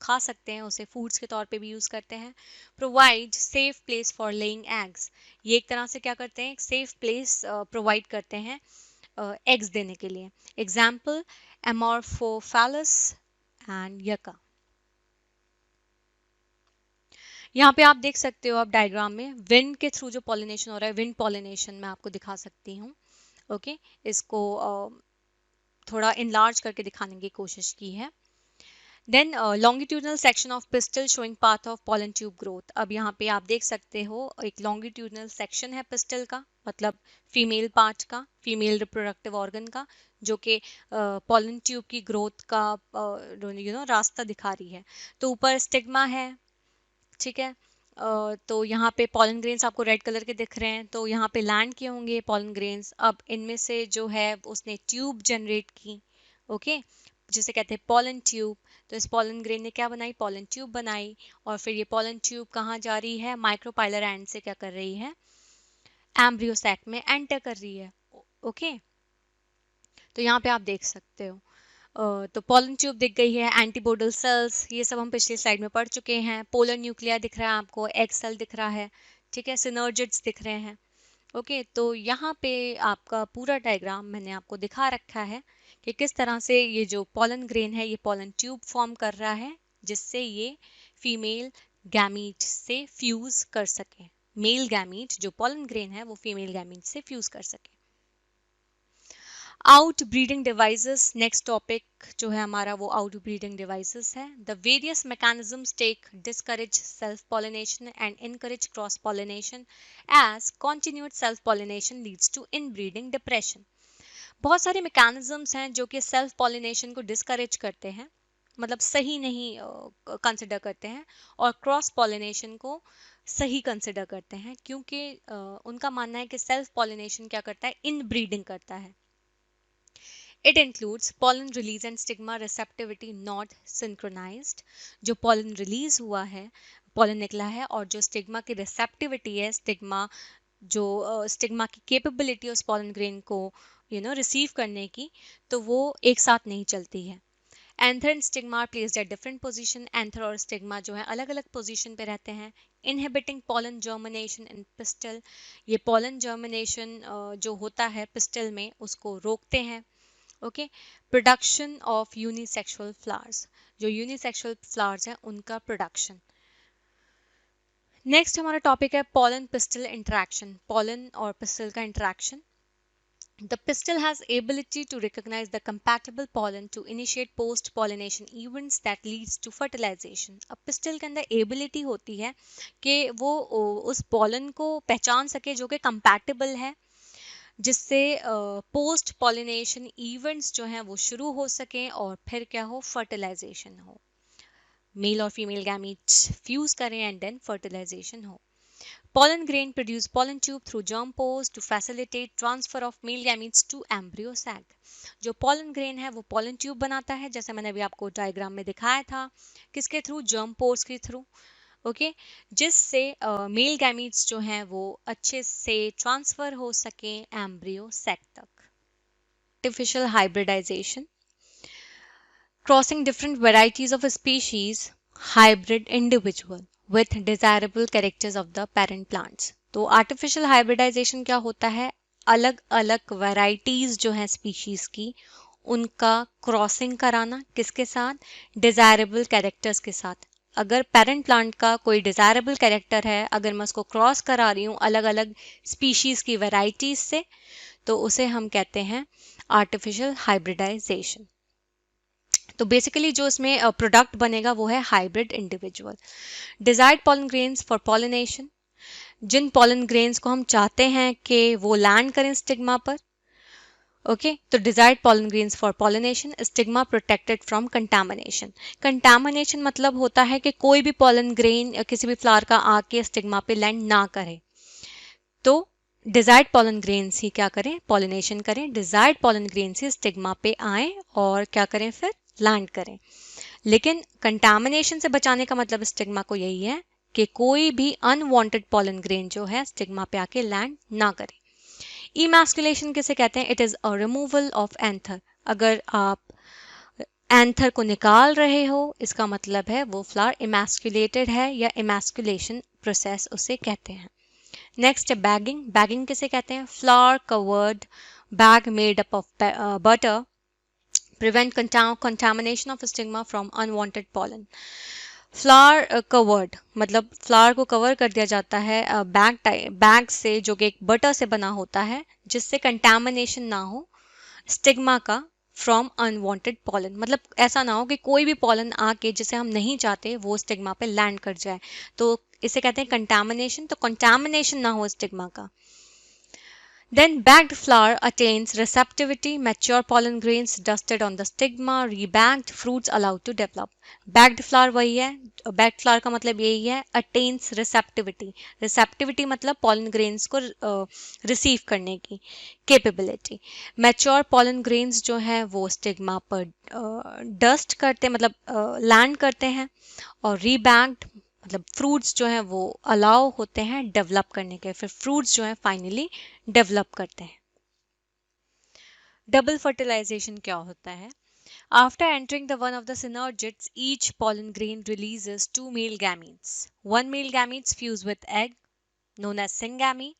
खा सकते हैं उसे फूड्स के तौर पे भी यूज करते हैं। Provide safe place for laying eggs, ये एक तरह से क्या करते हैं, एक सेफ प्लेस प्रोवाइड करते हैं एग्स देने के लिए। एग्जाम्पल एमोर्फोफैलस एंड यका। यहाँ पे आप देख सकते हो, आप डायग्राम में विंड के थ्रू जो पॉलिनेशन हो रहा है, विंड पॉलिनेशन मैं आपको दिखा सकती हूँ। ओके, इसको थोड़ा इनलार्ज करके दिखाने की कोशिश की है। Then longitudinal section of pistil showing path of pollen tube growth, अब यहाँ पे आप देख सकते हो एक लॉन्गिट्यूडनल सेक्शन है पिस्टल का, मतलब फीमेल पार्ट का, फीमेल रिप्रोडक्टिव ऑर्गन का, जो कि पॉलन ट्यूब की ग्रोथ का रास्ता दिखा रही है। तो ऊपर स्टिग्मा है, ठीक है। तो यहाँ पे पॉलन ग्रेन्स आपको रेड कलर के दिख रहे हैं, तो यहाँ पे लैंड किए होंगे पॉलन ग्रेन्स। अब इनमें से जो है उसने ट्यूब जनरेट की, ओके, जिसे कहते हैं पॉलन ट्यूब। तो इस पॉलन ग्रेन ने क्या बनाई, पॉलन ट्यूब बनाई, और फिर ये पॉलन ट्यूब कहाँ जा रही है, माइक्रोपाइलर एंड से क्या कर रही है, एम्ब्रियो सैक में एंटर कर रही है। ओके, तो यहाँ पे आप देख सकते हो। तो पॉलन ट्यूब दिख गई है, एंटीबोडल सेल्स, ये सब हम पिछली स्लाइड में पढ़ चुके हैं। पोलर न्यूक्लिया दिख रहा है आपको, एग सेल दिख रहा है, ठीक है, सिनर्जिड्स दिख रहे हैं। ओके, तो यहाँ पे आपका पूरा डायग्राम मैंने आपको दिखा रखा है कि किस तरह से ये जो पॉलन ग्रेन है ये पॉलन ट्यूब फॉर्म कर रहा है, जिससे ये फीमेल गैमीट से फ्यूज कर सके, मेल गैमीट जो पॉलन ग्रेन है वो फीमेल गैमीट से फ्यूज कर सके। Out breeding devices, next topic जो है हमारा वो आउट ब्रीडिंग डिवाइसेस है। The various mechanisms take discourage self pollination and encourage cross pollination as continued self pollination leads to inbreeding depression. बहुत सारे मैकेनिज्म्स हैं जो कि सेल्फ पॉलिनेशन को डिस्करेज करते हैं, मतलब सही नहीं कंसिडर करते हैं, और क्रॉस पॉलिनेशन को सही कंसिडर करते हैं, क्योंकि उनका मानना है कि सेल्फ पॉलिनेशन क्या करता है, इन ब्रीडिंग करता है। It includes pollen release and stigma receptivity not synchronized. जो pollen release हुआ है, pollen निकला है, और जो stigma की receptivity है, stigma जो stigma की capability है उस pollen grain को receive करने की, तो वो एक साथ नहीं चलती है। Anther and stigma placed at different position, anther और स्टिग्मा जो है अलग अलग पोजीशन पे रहते हैं। इनहिबिटिंग पॉलन जर्मिनेशन इन पिस्टल, ये पॉलन जर्मिनेशन जो होता है पिस्टल में उसको रोकते हैं। Okay, production of unisexual flowers, जो यूनिसेक्सुअल फ्लावर्स हैं उनका प्रोडक्शन। नेक्स्ट हमारा टॉपिक है पॉलन पिस्टल इंटरेक्शन, पॉलन और पिस्टल का interaction. The pistil has ability to recognize the compatible pollen to initiate post-pollination events that leads to fertilization. अब pistil के अंदर ability होती है कि वो उस pollen को पहचान सके जो कि compatible है, जिससे पोस्ट पॉलिनेशन इवेंट्स जो हैं वो शुरू हो सकें और फिर क्या हो, फर्टिलाइजेशन हो, मेल और फीमेल गैमीट्स फ्यूज करें एंड देन फर्टिलाइजेशन हो। Pollen grain produce pollen tube through germ pores to facilitate transfer of male gametes to embryo sac. जो pollen grain है वो pollen tube बनाता है, जैसे मैंने अभी आपको डायग्राम में दिखाया था, किसके थ्रू, germ pores के थ्रू। ओके, जिससे मेल गैमीट्स जो हैं वो अच्छे से ट्रांसफर हो सके एम्ब्रियो सैक तक। Artificial hybridization, crossing different varieties of a species, hybrid individual with desirable characters of the parent plants। तो artificial hybridization क्या होता है, अलग अलग varieties जो हैं species की उनका क्रॉसिंग कराना, किसके साथ, डिजायरेबल कैरेक्टर्स के साथ। अगर पेरेंट प्लांट का कोई डिजायरेबल कैरेक्टर है, अगर मैं उसको क्रॉस करा रही हूँ अलग अलग स्पीशीज की वैरायटीज से, तो उसे हम कहते हैं आर्टिफिशियल हाइब्रिडाइजेशन। तो बेसिकली जो इसमें प्रोडक्ट बनेगा वो है hybrid individual. Desired pollen grains for pollination, जिन पॉलन ग्रेन्स को हम चाहते हैं कि वो लैंड करें स्टिग्मा पर। ओके, तो desired pollen grains for pollination, stigma protected from contamination. Contamination मतलब होता है कि कोई भी पॉलन ग्रेन किसी भी फ्लावर का आके स्टिग्मा पे लैंड ना करे। तो डिजायर्ड पॉलन ग्रेन्स ही क्या करें, पॉलिनेशन करें, डिजायर्ड पॉलन ग्रेन्स ही स्टिग्मा पे आए और क्या करें, फिर लैंड करें। लेकिन कंटामिनेशन से बचाने का मतलब स्टिग्मा को यही है कि कोई भी अनवांटेड पॉलन ग्रेन जो है स्टिग्मा पे आके लैंड ना करे। इमैस्कुलेशन किसे कहते हैं, it is a removal of anther. अगर आप एंथर को निकाल रहे हो इसका मतलब है वो फ्लावर इमैस्कुलेटेड है, या इमैस्कुलेशन प्रोसेस उसे कहते हैं। नेक्स्ट है बैगिंग। बैगिंग किसे कहते हैं, flower covered bag made up of butter prevent contamination of stigma from unwanted pollen। Flower covered मतलब फ्लावर को कवर कर दिया जाता है बैग से जो कि एक बटर से बना होता है, जिससे कंटामिनेशन ना हो स्टिग्मा का फ्रॉम अनवांटेड पॉलन। मतलब ऐसा ना हो कि कोई भी पॉलन आके जिसे हम नहीं चाहते वो स्टिग्मा पे लैंड कर जाए, तो इसे कहते हैं कंटामिनेशन। तो कंटामिनेशन ना हो स्टिग्मा का। Then bagged flower attains receptivity, mature pollen grains dusted on the stigma, rebagged fruits allowed to develop। Bagged flower वही है, bagged flower का मतलब यही है, attains receptivity। receptivity मतलब pollen grains को रिसीव करने की capability। mature pollen grains जो है वो stigma पर dust करते मतलब land करते हैं, और rebagged मतलब फ्रूट्स जो हैं वो अलाउ होते हैं डेवलप करने के, फिर फ्रूट्स जो हैं फाइनली डेवलप करते हैं। डबल फर्टिलाइजेशन क्या होता है, after entering the one of the synergids, each pollen grain releases two male gametes. One male gametes fuse with egg known as syngamy,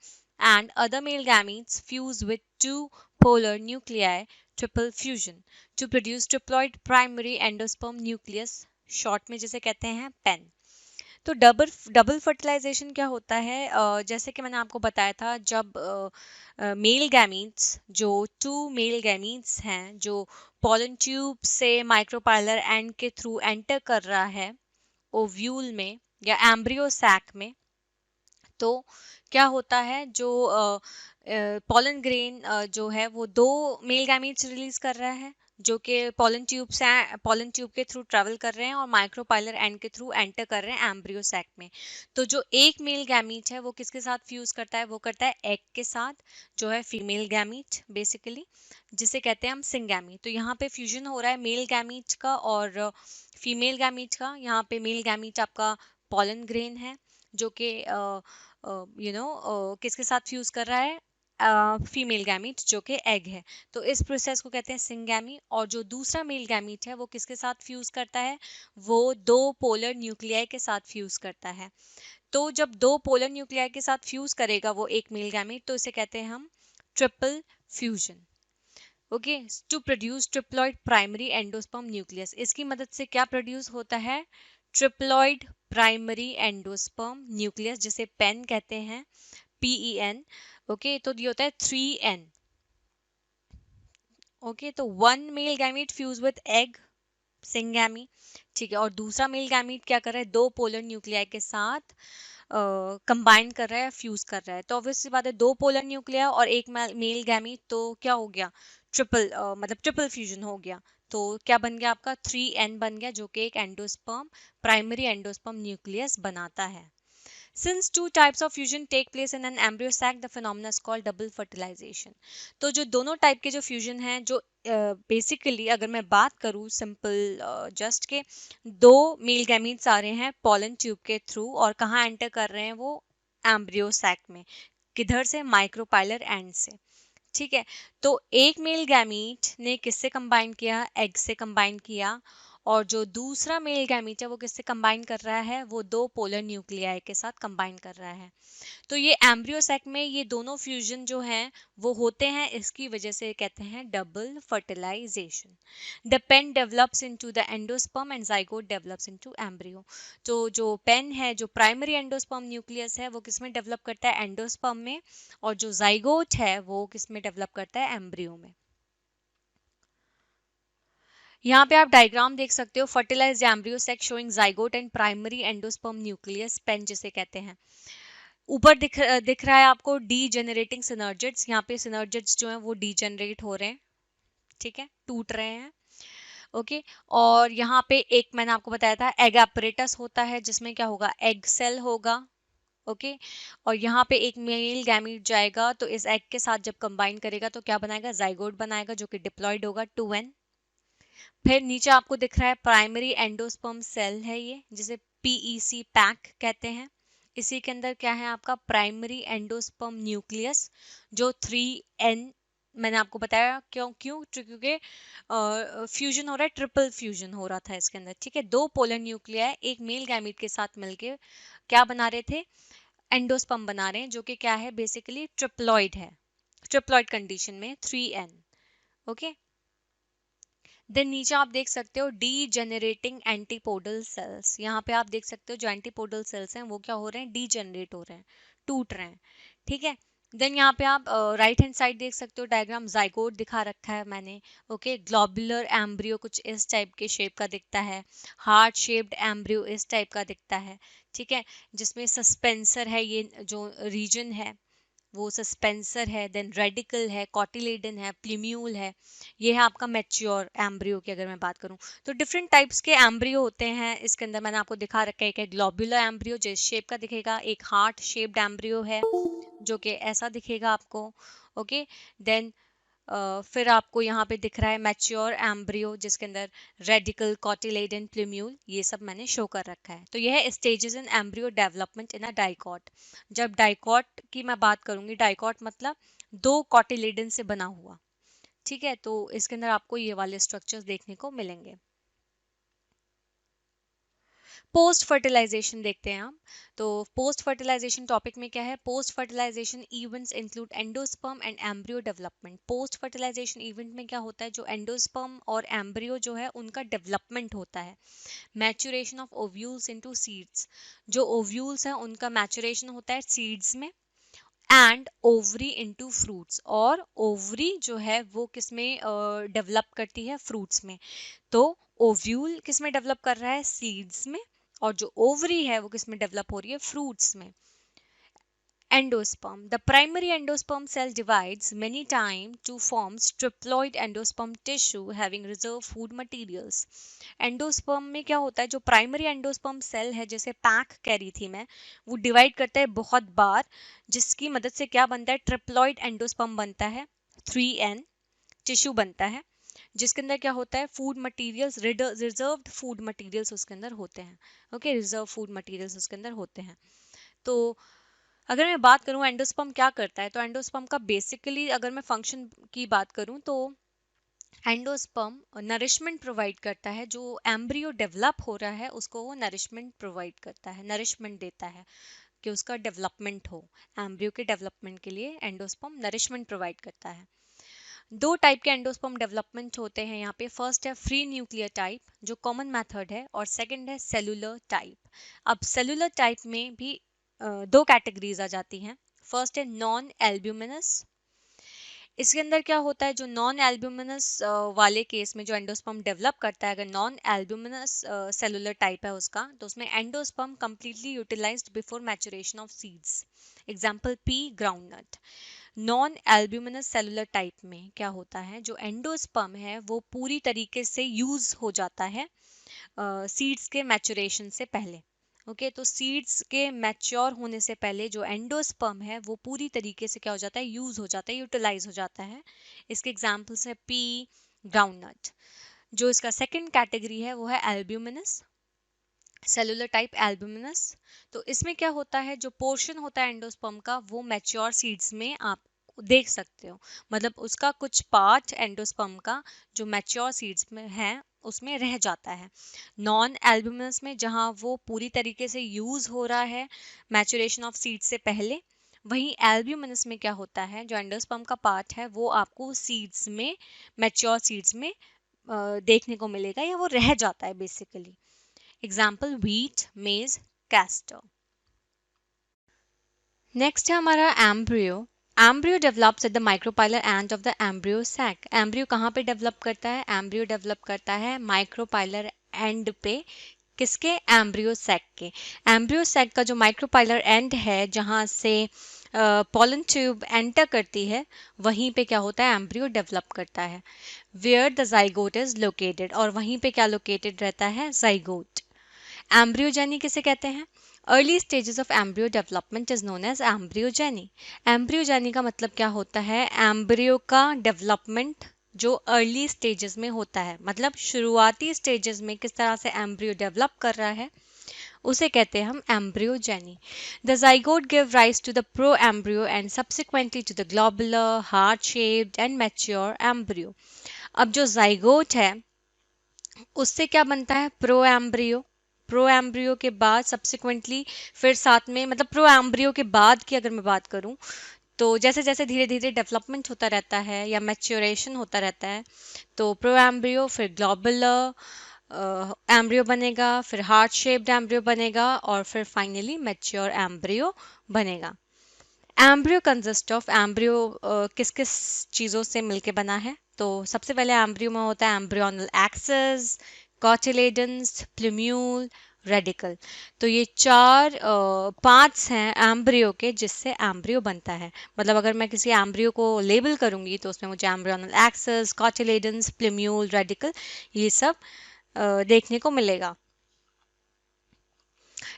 and other male gametes fuse with two polar nuclei, triple fusion, to produce triploid primary endosperm nucleus, short में जिसे कहते हैं pen. तो double double fertilisation क्या होता है, जैसे कि मैंने आपको बताया था, जब मेल गैमीट्स जो टू मेल गैमीट्स हैं जो पॉलन ट्यूब से माइक्रोपाइलर एंड के थ्रू एंटर कर रहा है ओव्यूल में या एम्ब्रियो सैक में, तो क्या होता है, जो पॉलन ग्रेन जो है वो दो मेल गैमीट्स रिलीज कर रहा है जो कि पॉलन ट्यूब के थ्रू ट्रेवल कर रहे हैं और माइक्रोपाइलर एंड के थ्रू एंटर कर रहे हैं एम्ब्रियो सैक में। तो जो एक मेल गैमीट है वो किसके साथ फ्यूज करता है, वो करता है एग के साथ, जो है फीमेल गैमीट बेसिकली, जिसे कहते हैं हम सिंगैमी। तो यहाँ पे फ्यूजन हो रहा है मेल गैमीट का और फीमेल गैमीट का। यहाँ पे मेल गैमीट आपका पॉलन ग्रेन है जो कि किसके साथ फ्यूज कर रहा है, फीमेल गैमीट जो कि एग है। तो इस प्रोसेस को कहते हैं सिंगैमी। और जो दूसरा मेल गैमीट है वो किसके साथ फ्यूज करता है, वो दो पोलर न्यूक्लियाई के साथ फ्यूज करता है। तो जब दो पोलर न्यूक्लियाई के साथ फ्यूज करेगा वो एक मेल गैमीट, तो इसे कहते हैं हम triple fusion. Okay, to produce triploid primary endosperm nucleus. इसकी मदद से क्या प्रोड्यूस होता है, ट्रिप्लॉइड प्राइमरी एंडोस्पर्म न्यूक्लियस, जिसे पेन कहते हैं, PEN। ओके, तो ये होता है 3N। ओके, तो one male gamete fuse with egg syngamy, ठीक है, और दूसरा मेल गैमीट क्या कर रहा है, दो पोलर न्यूक्लियाई के साथ कंबाइन कर रहा है, फ्यूज कर रहा है। तो ऑब्वियसली बात है, दो पोलर न्यूक्लिया और एक मेल गैमीट, तो क्या हो गया, मतलब ट्रिपल फ्यूजन हो गया। तो क्या बन गया आपका, 3N बन गया, जो कि एक एंडोस्पर्म प्राइमरी एंडोस्पर्म न्यूक्लियस बनाता है। Since two types of fusion take place in an embryo sac, the phenomena is called double fertilization. तो जो दोनों टाइप के जो फ्यूजन हैं, जो बेसिकली अगर मैं बात करूँ सिंपल जस्ट के दो मेल गैमीट्स आ रहे हैं पॉलन ट्यूब के थ्रू और कहाँ एंटर कर रहे हैं वो एम्ब्रियो सैक में, किधर से, माइक्रोपाइलर एंड से, ठीक है। तो एक मेल गैमीट ने किससे कंबाइन किया, एग से कंबाइन किया, और जो दूसरा मेल गैमीट है वो किससे कंबाइन कर रहा है, वो दो पोलर न्यूक्लियाई के साथ कंबाइन कर रहा है। तो ये एम्ब्रियो सैक में ये दोनों फ्यूजन जो हैं वो होते हैं, इसकी वजह से कहते हैं double fertilization. The PEN develops into the endosperm and zygote develops into embryo. तो जो पेन है, जो प्राइमरी एंडोस्पर्म न्यूक्लियस है, वो किसमें डेवलप करता है, एंडोस्पर्म में, और जो जाइगोट है वो किसमें डेवलप करता है, एम्ब्रियो में। यहाँ पे आप डायग्राम देख सकते हो, fertilized embryo sac showing zygote and primary endosperm nucleus, PEN जिसे कहते हैं। ऊपर दिख रहा है आपको डी जेनरेटिंग सिनर्जिड्स, यहाँ पे सिनर्जिड्स जो हैं वो डी जनरेट हो रहे हैं, ठीक है, टूट रहे हैं, ओके। और यहाँ पे एक मैंने आपको बताया था एग एपरेटस होता है, जिसमें क्या होगा, एग सेल होगा, ओके। और यहाँ पे एक मेल गैमीट जाएगा, तो इस एग के साथ जब कंबाइन करेगा तो क्या बनाएगा, जाइगोट बनाएगा, जो कि डिप्लॉयड होगा 2n। फिर नीचे आपको दिख रहा है प्राइमरी एंडोस्पर्म सेल है ये, जिसे पीईसी पैक कहते हैं। इसी के अंदर क्या है आपका, प्राइमरी एंडोस्पर्म न्यूक्लियस, जो 3n, मैंने आपको बताया क्यों क्यों क्योंकि फ्यूजन हो रहा है, ट्रिपल फ्यूजन हो रहा था इसके अंदर, ठीक है। दो पोलर न्यूक्लियाई एक मेल गैमीट के साथ मिलके क्या बना रहे थे, एंडोस्पर्म बना रहे हैं, जो कि क्या है, बेसिकली ट्रिप्लॉइड है, ट्रिप्लॉइड कंडीशन में 3n, ओके। देन नीचे आप देख सकते हो डी जेनरेटिंग एंटीपोडल सेल्स, यहाँ पे आप देख सकते हो जो एंटीपोडल सेल्स हैं वो क्या हो रहे हैं, डी जनरेट हो रहे हैं, टूट रहे हैं, ठीक है। देन यहाँ पे आप राइट हैंड साइड देख सकते हो डायग्राम, जाइगोट दिखा रखा है मैंने, ओके। ग्लोबुलर एम्ब्रियो कुछ इस टाइप के शेप का दिखता है, हार्ट शेप्ड एम्ब्रियो इस टाइप का दिखता है, ठीक है, जिसमें सस्पेंसर है, ये जो रीजन है वो सस्पेंसर है, देन रेडिकल है, कॉटिलेडन है, प्लीम्यूल है, ये है आपका मैच्योर एम्ब्रियो की अगर मैं बात करूं। तो डिफरेंट टाइप्स के एम्ब्रियो होते हैं इसके अंदर, मैंने आपको दिखा रखा है, एक है ग्लोबुलर एम्ब्रियो जो इस शेप का दिखेगा, एक हार्ट शेप्ड एम्ब्रियो है जो कि ऐसा दिखेगा आपको, ओके। देन फिर आपको यहाँ पे दिख रहा है मैच्योर एम्ब्रियो जिसके अंदर रेडिकल, कॉटिलेडन, प्लीम्यूल, ये सब मैंने शो कर रखा है। तो यह है stages in embryo development in a dicot. जब डाइकॉट की मैं बात करूंगी, डाइकॉट मतलब दो कॉटिलेडन से बना हुआ, ठीक है। तो इसके अंदर आपको ये वाले स्ट्रक्चर्स देखने को मिलेंगे। पोस्ट फर्टिलाइजेशन देखते हैं हम। तो पोस्ट फर्टिलाइजेशन टॉपिक में क्या है, post fertilization events include endosperm and embryo development. Post fertilization event में क्या होता है, जो एंडोस्पर्म और एम्ब्रियो जो है उनका डेवलपमेंट होता है। Maturation of ovules into seeds, जो ओव्यूल्स हैं उनका मैच्योरेशन होता है सीड्स में, एंड ओवरी इनटू फ्रूट्स, और ओवरी जो है वो किसमें डेवलप करती है, फ्रूट्स में। तो ओव्यूल किसमें डेवलप कर रहा है, सीड्स में, और जो ओवरी है वो किसमें डेवलप हो रही है, फ्रूट्स में। Endosperm. The primary endosperm cell divides many times to form triploid endosperm tissue having reserved food materials. Endosperm में क्या होता है, जो प्राइमरी एंडोस्पर्म सेल है, जैसे पैक कह रही थी मैं, वो डिवाइड करता है बहुत बार, जिसकी मदद से क्या बनता है, ट्रिप्लॉइड एंडोस्पर्म बनता है, 3n टिश्यू बनता है, जिसके अंदर क्या होता है, food materials, reserved food materials उसके अंदर होते हैं, ओके, रिजर्व फूड मटेरियल्स उसके अंदर होते हैं। तो अगर मैं बात करूं एंडोस्पर्म क्या करता है, तो एंडोस्पर्म का बेसिकली अगर मैं फंक्शन की बात करूं तो एंडोस्पर्म नरिशमेंट प्रोवाइड करता है, जो एम्ब्रियो डेवलप हो रहा है उसको वो नरिशमेंट प्रोवाइड करता है, नरिशमेंट देता है कि उसका डेवलपमेंट हो। एम्ब्रियो के डेवलपमेंट के लिए एंडोस्पर्म नरिशमेंट प्रोवाइड करता है। दो टाइप के एंडोस्पर्म डेवलपमेंट होते हैं यहाँ पे, फर्स्ट है फ्री न्यूक्लियर टाइप जो कॉमन मेथड है, और सेकंड है सेलुलर टाइप। अब सेलुलर टाइप में भी दो कैटेगरीज आ जाती हैं। फर्स्ट है नॉन एल्ब्यूमिनस, इसके अंदर क्या होता है, जो नॉन एल्ब्यूमिनस वाले केस में जो एंडोस्पर्म डेवलप करता है, अगर नॉन एल्ब्यूमिनस सेलुलर टाइप है उसका, तो उसमें endosperm completely utilized before maturation of seeds, example pea, groundnut. Non albuminous cellular type में क्या होता है, जो एंडोस्पर्म है वो पूरी तरीके से यूज हो जाता है सीड्स के मैचुरेशन से पहले, ओके, तो सीड्स के मैच्योर होने से पहले जो एंडोस्पर्म है वो पूरी तरीके से क्या हो जाता है, यूज हो जाता है, यूटिलाइज हो जाता है। इसके एग्जांपल्स है पी, ग्राउंडनट। जो इसका सेकंड कैटेगरी है वो है एल्ब्यूमिनस, सेलुलर टाइप एल्ब्यूमिनस। तो इसमें क्या होता है, जो पोर्शन होता है एंडोस्पर्म का वो मैच्योर सीड्स में आप देख सकते हो, मतलब उसका कुछ पार्ट एंडोस्पर्म का जो मैच्योर सीड्स में है उसमें रह जाता है। नॉन एल्ब्यूमिनस में जहां वो पूरी तरीके से यूज हो रहा है मैच्योरेशन ऑफ सीड्स से पहले, वहीं एल्ब्यूमिनस में क्या होता है, जो एंडोस्पर्म का पार्ट है वो आपको सीड्स में, मैच्योर सीड्स में देखने को मिलेगा, या वो रह जाता है basically. Example wheat, maize, castor. Next है हमारा embryo. Embryo develops at the micropylar end of the embryo sac. Embryo कहाँ पे डेवलप करता है, एम्ब्रियो डेवलप करता है माइक्रोपाइलर एंड पे, किसके, एम्ब्रियो सैक के। एम्ब्रियो सैक का जो माइक्रोपाइलर एंड है जहां से पॉलन ट्यूब एंटर करती है, वहीं पे क्या होता है, एम्ब्रियो डेवलप करता है। Where the zygote is located, और वहीं पे क्या लोकेटेड रहता है, जाइगोट। एम्ब्रियोजेनी किसे कहते हैं, early stages of embryo development is known as embryogeny. Embryogeny का मतलब क्या होता है, एम्ब्रियो का डेवलपमेंट जो अर्ली स्टेजेस में होता है, मतलब शुरुआती स्टेजेस में किस तरह से एम्ब्रियो डेवलप कर रहा है, उसे कहते हैं हम embryogeny. The zygote give rise to the pro embryo and subsequently to the globular, heart shaped and mature embryo. अब जो जाइगोट है उससे क्या बनता है, प्रो एम्ब्रियो। प्रो एम्ब्रियो के बाद सब्सिक्वेंटली फिर साथ में, मतलब प्रो एम्ब्रियो के बाद की अगर मैं बात करूं, तो जैसे जैसे धीरे धीरे डेवलपमेंट होता रहता है या मैच्योरेशन होता रहता है, तो प्रो एम्ब्रियो, फिर ग्लोबुलर एम्ब्रियो बनेगा, फिर हार्ट शेप्ड एम्ब्रियो बनेगा, और फिर फाइनली मैच्योर एम्ब्रियो बनेगा। एम्ब्रियो कंसिस्ट ऑफ, एम्ब्रियो किस किस चीज़ों से मिलके बना है, तो सबसे पहले एम्ब्रियो में होता है embryonal axis, cotyledons, plumule, radical. तो ये चार पार्ट्स हैं एम्ब्रियो के जिससे एम्ब्रियो बनता है। मतलब अगर मैं किसी एम्ब्रियो को लेबल करूंगी तो उसमें मुझे embryonal axis, cotyledons, plumule, radical, ये सब देखने को मिलेगा।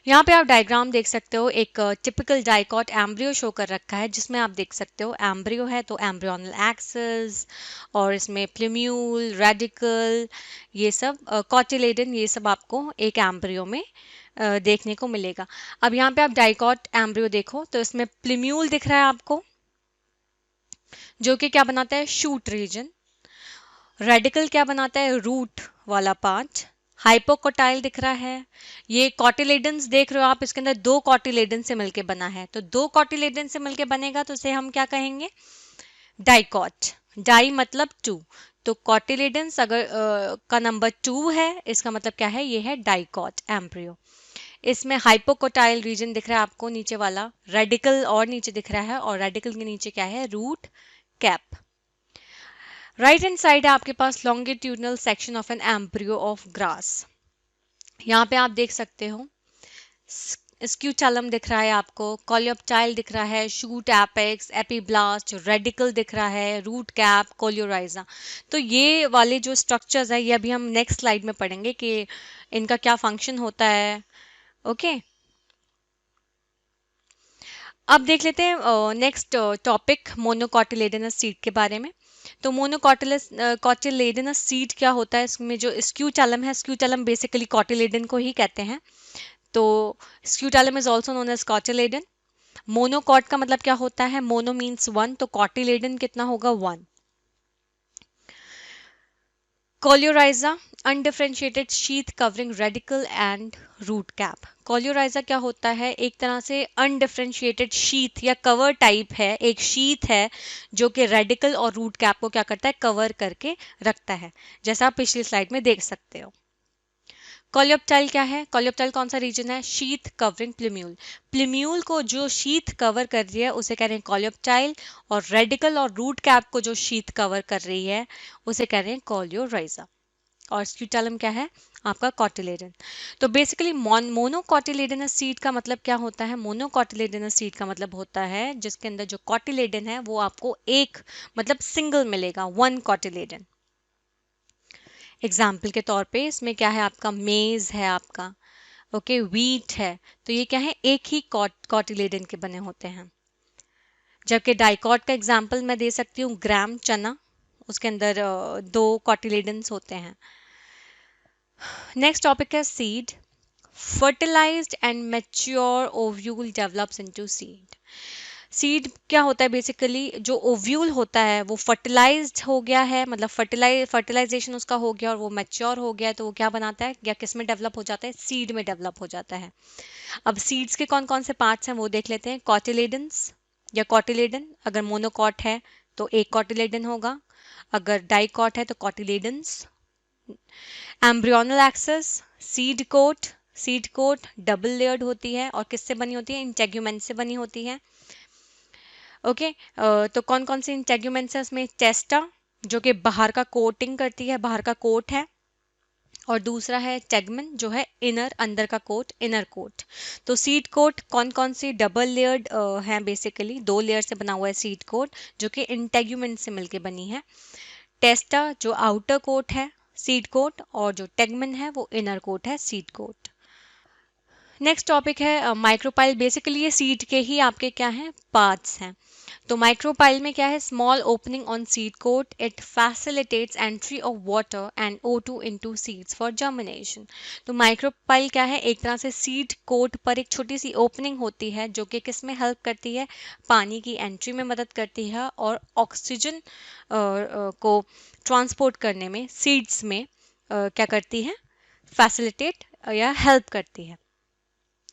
यहाँ पे आप डायग्राम देख सकते हो, एक टिपिकल डाइकॉट एम्ब्रियो शो कर रखा है, जिसमें आप देख सकते हो एम्ब्रियो है तो एम्ब्रियोनल एक्सिस, और इसमें प्लूम्यूल, रेडिकल, ये सब कॉटिलेडन, ये सब आपको एक एम्ब्रियो में देखने को मिलेगा। अब यहाँ पे आप डाइकॉट एम्ब्रियो देखो तो इसमें प्लूम्यूल दिख रहा है आपको, जो कि क्या बनाता है, शूट रीजन। रेडिकल क्या बनाता है, रूट वाला पार्ट। हाइपोकोटाइल दिख रहा है, ये कॉटिलेडन्स देख रहे हो आप, इसके अंदर दो कॉटिलेडन से मिलके बना है, तो दो कॉटिलेडन से मिलके बनेगा तो इसे हम क्या कहेंगे, डाइकॉट। डाई मतलब टू, तो कॉटिलेडन्स अगर का नंबर टू है, इसका मतलब क्या है, ये है डाइकॉट एम्ब्रियो। इसमें हाइपोकोटाइल रीजन दिख रहा है आपको नीचे वाला, रेडिकल और नीचे दिख रहा है, और रेडिकल के नीचे क्या है, root cap. Right hand side है आपके पास longitudinal section of an embryo of grass. यहाँ पे आप देख सकते हो स्क्यूटेलम दिख रहा है आपको, कोलियोप्टाइल दिख रहा है, शूट एपेक्स, एपीब्लास्ट, रेडिकल दिख रहा है, रूट कैप, कोलियोराइजा। तो ये वाले जो स्ट्रक्चर्स है ये अभी हम नेक्स्ट स्लाइड में पढ़ेंगे कि इनका क्या फंक्शन होता है। ओके, अब देख लेते हैं नेक्स्ट टॉपिक, मोनोकॉटिलेडनस सीड के बारे में। तो कॉटिलेडनस सीड क्या होता है, इसमें जो स्क्यूटेलम है, स्क्यूटेलम बेसिकली कॉटिलेडन को ही कहते हैं, तो scutellum is also known as cotyledon. Monocot का मतलब क्या होता है, मोनो मीन्स वन, तो कॉटिलेडन कितना होगा, one. Coleorhiza, undifferentiated sheath covering radicle and root cap. Coleorhiza क्या होता है, एक तरह से अनडिफरेंशिएटेड शीथ या कवर टाइप है, एक शीथ है जो कि रेडिकल और रूट कैप को क्या करता है, कवर करके रखता है, जैसा आप पिछली स्लाइड में देख सकते हो। कोलियोप्टाइल क्या है, कोलियोप्टाइल कौन सा रीजन है, शीथ कवरिंग प्लूम्यूल। प्लूम्यूल को जो शीथ कवर कर रही है उसे कह रहे हैं कोलियोप्टाइल, और रेडिकल और रूट कैप को जो शीथ कवर कर रही है उसे कह रहे हैं कोलियोराइजा। और स्क्यूटेलम क्या है, आपका कॉटिलेडन। तो बेसिकली मोनोकॉटिलेडनस सीड का मतलब क्या होता है, मोनोकॉटिलेडनस सीड का मतलब होता है जिसके अंदर जो कॉटिलेडन है वो आपको एक, मतलब सिंगल मिलेगा, वन कॉटिलेडन। एग्जाम्पल के तौर पे इसमें क्या है आपका, मेज है आपका, ओके, व्हीट है, तो ये क्या है, एक ही कॉटिलेडन के बने होते हैं। जबकि डाइकॉट का एग्जाम्पल मैं दे सकती हूँ, ग्राम चना, उसके अंदर 2 कॉटिलेडन्स होते हैं। नेक्स्ट टॉपिक है seed. Fertilized and mature ovule develops into seed. Seed क्या होता है, बेसिकली जो ओव्यूल होता है वो फर्टिलाइज्ड हो गया है, मतलब फर्टिलाइजेशन उसका हो गया और वो मैच्योर हो गया है, तो वो क्या बनाता है या किस में डेवलप हो जाता है, सीड में डेवलप हो जाता है। अब सीड्स के कौन कौन से पार्ट्स हैं वो देख लेते हैं। कॉटिलेडन्स या कॉटिलेडन, अगर मोनोकॉट है तो एक कॉटिलेडन होगा, अगर डाइकॉट है तो cotyledons. Embryonal axis, seed coat double layered होती है और किससे बनी होती है, इंटेग्यूमेंट से बनी होती है। ओके, तो कौन कौन से इंटेग्यूमेंट्स है उसमें, टेस्टा जो कि बाहर का कोटिंग करती है, बाहर का कोट है, और दूसरा है टेगमेन जो है इनर, अंदर का कोट, इनर कोट। तो सीड कोट कौन कौन सी डबल लेयर्ड है, बेसिकली 2 लेयर से बना हुआ है सीड कोट, जो कि इंटेग्यूमेंट से मिलके बनी है। टेस्टा जो आउटर कोट है सीड कोट, और जो टेगमेन है वो इनर कोट है सीड कोट। नेक्स्ट टॉपिक है माइक्रोपाइल। बेसिकली ये सीड के ही आपके क्या हैं, पार्ट्स हैं। तो माइक्रोपाइल में क्या है, small opening on seed coat, it facilitates entry of water and O2 into seeds for germination. तो माइक्रोपाइल क्या है, एक तरह से सीड कोट पर एक छोटी सी ओपनिंग होती है जो कि किस में हेल्प करती है, पानी की एंट्री में मदद करती है और ऑक्सीजन को ट्रांसपोर्ट करने में सीड्स में क्या करती है, फैसिलिटेट या हेल्प करती है,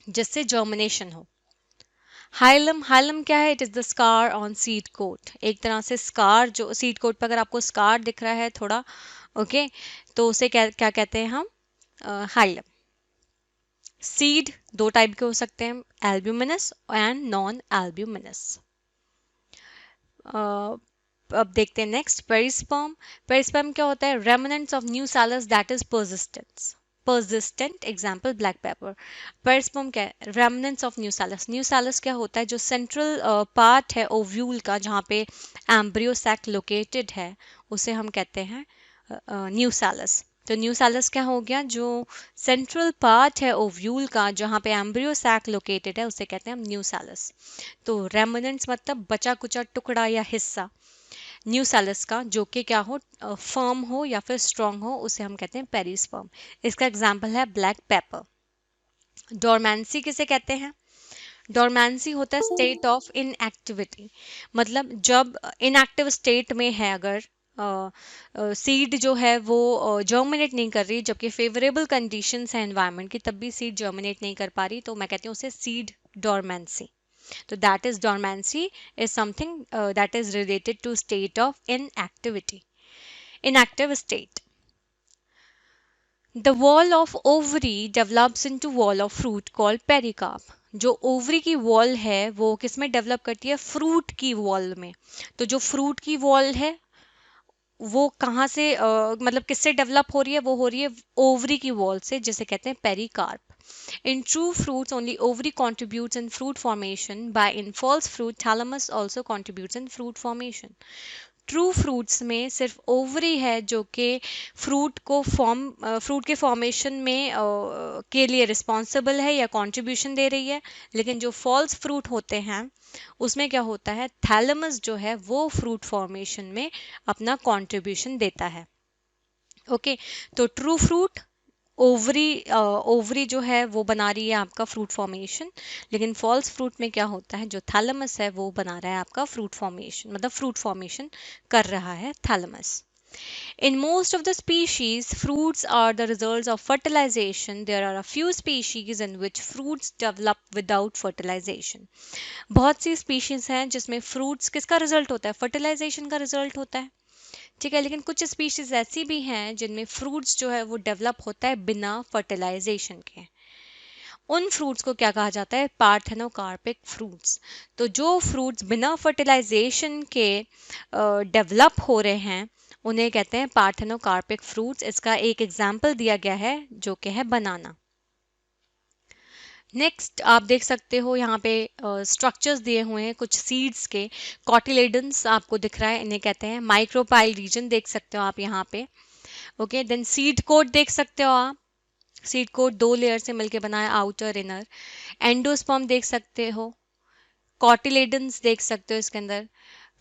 जिससे जर्मिनेशन हो। हाइलम क्या है, it is the scar on seed coat. एक तरह से स्कार, जो सीड कोट पर अगर आपको स्कार दिख रहा है थोड़ा, ओके, तो उसे क्या क्या कहते हैं हम, हाइलम। सीड 2 टाइप के हो सकते हैं, एल्ब्यूमिनस एंड नॉन एल्ब्यूमिनस। अब देखते हैं नेक्स्ट, पेरिस्पर्म। पेरिस्पर्म क्या होता है, remnants of new cells that is persistent example black pepper. Perisperm क्या है, remnants of new cells. New cells क्या होता है, जो सेंट्रल पार्ट है ओव्यूल का, जहाँ पे एम्ब्रियो सैक लोकेटेड है, उसे हम कहते हैं न्यू सेलस। तो न्यू सेलस क्या हो गया, जो सेंट्रल पार्ट है ओव्यूल का जहाँ पे एम्ब्रियो सैक लोकेटेड है, उसे कहते हैं हम न्यू सेलस। तो रेमिनेंट्स मतलब बचा कुचा टुकड़ा या हिस्सा न्यू सेलस का, जो कि क्या हो, फर्म हो या फिर स्ट्रॉन्ग हो, उसे हम कहते हैं पेरिस्पर्म। इसका एग्जाम्पल है ब्लैक पेपर। डोरमेंसी किसे कहते हैं, डोरमेंसी होता है स्टेट ऑफ इनएक्टिविटी, मतलब जब इनएक्टिव स्टेट में है, अगर सीड जो है वो जर्मिनेट नहीं कर रही, जबकि फेवरेबल कंडीशंस है एनवायरनमेंट की, तब भी सीड जर्मिनेट नहीं कर पा रही, तो मैं कहती हूँ उसे seed dormancy. So that is dormancy is something that is related to state of inactivity, inactive state. The wall of ovary develops into wall of fruit called pericarp. जो ओवरी की वॉल है वो किस में डेवलप करती है, fruit की wall में। तो जो फ्रूट की वॉल है वो कहाँ से मतलब किससे डेवलप हो रही है, वो हो रही है ओवरी की वॉल से, जिसे कहते हैं pericarp. In true fruits, only ovary contributes in fruit formation, by in false fruit, thalamus also contributes in fruit formation. True fruits में सिर्फ ओवरी है जो कि फ्रूट के फॉर्मेशन में के लिए रिस्पॉन्सिबल है या कंट्रीब्यूशन दे रही है, लेकिन जो फॉल्स फ्रूट होते हैं उसमें क्या होता है, थैलेमस जो है वो फ्रूट फॉर्मेशन में अपना कंट्रीब्यूशन देता है। ओके, तो ट्रू फ्रूट ओवरी जो है वो बना रही है आपका फ्रूट फॉर्मेशन, लेकिन फॉल्स फ्रूट में क्या होता है, जो थैलेमस है वो बना रहा है आपका फ्रूट फॉर्मेशन, मतलब फ्रूट फॉर्मेशन कर रहा है thalamus. In most of the species, fruits are the results of fertilization. There are a few species in which fruits develop without fertilization. बहुत सी species हैं जिसमें fruits किसका result होता है, fertilization का result होता है, ठीक है। लेकिन कुछ स्पीशीज ऐसी भी हैं जिनमें फ्रूट्स जो है वो डेवलप होता है बिना फर्टिलाइजेशन के। उन फ्रूट्स को क्या कहा जाता है, पार्थेनोकार्पिक फ्रूट्स। तो जो फ्रूट्स बिना फर्टिलाइजेशन के डेवलप हो रहे हैं उन्हें कहते हैं पार्थेनोकार्पिक फ्रूट्स। इसका एक एग्जाम्पल दिया गया है जो कि है बनाना। नेक्स्ट आप देख सकते हो यहाँ पे स्ट्रक्चर्स दिए हुए हैं कुछ सीड्स के। कॉटिलेडन्स आपको दिख रहा है, इन्हें कहते हैं। माइक्रोपाइल रीजन देख सकते हो आप यहाँ पे। ओके, देन सीड कोट देख सकते हो आप। सीड कोट 2 लेयर से मिलकर बना है, आउटर इनर। एंडोस्पर्म देख सकते हो, कॉटिलेडन्स देख सकते हो इसके अंदर,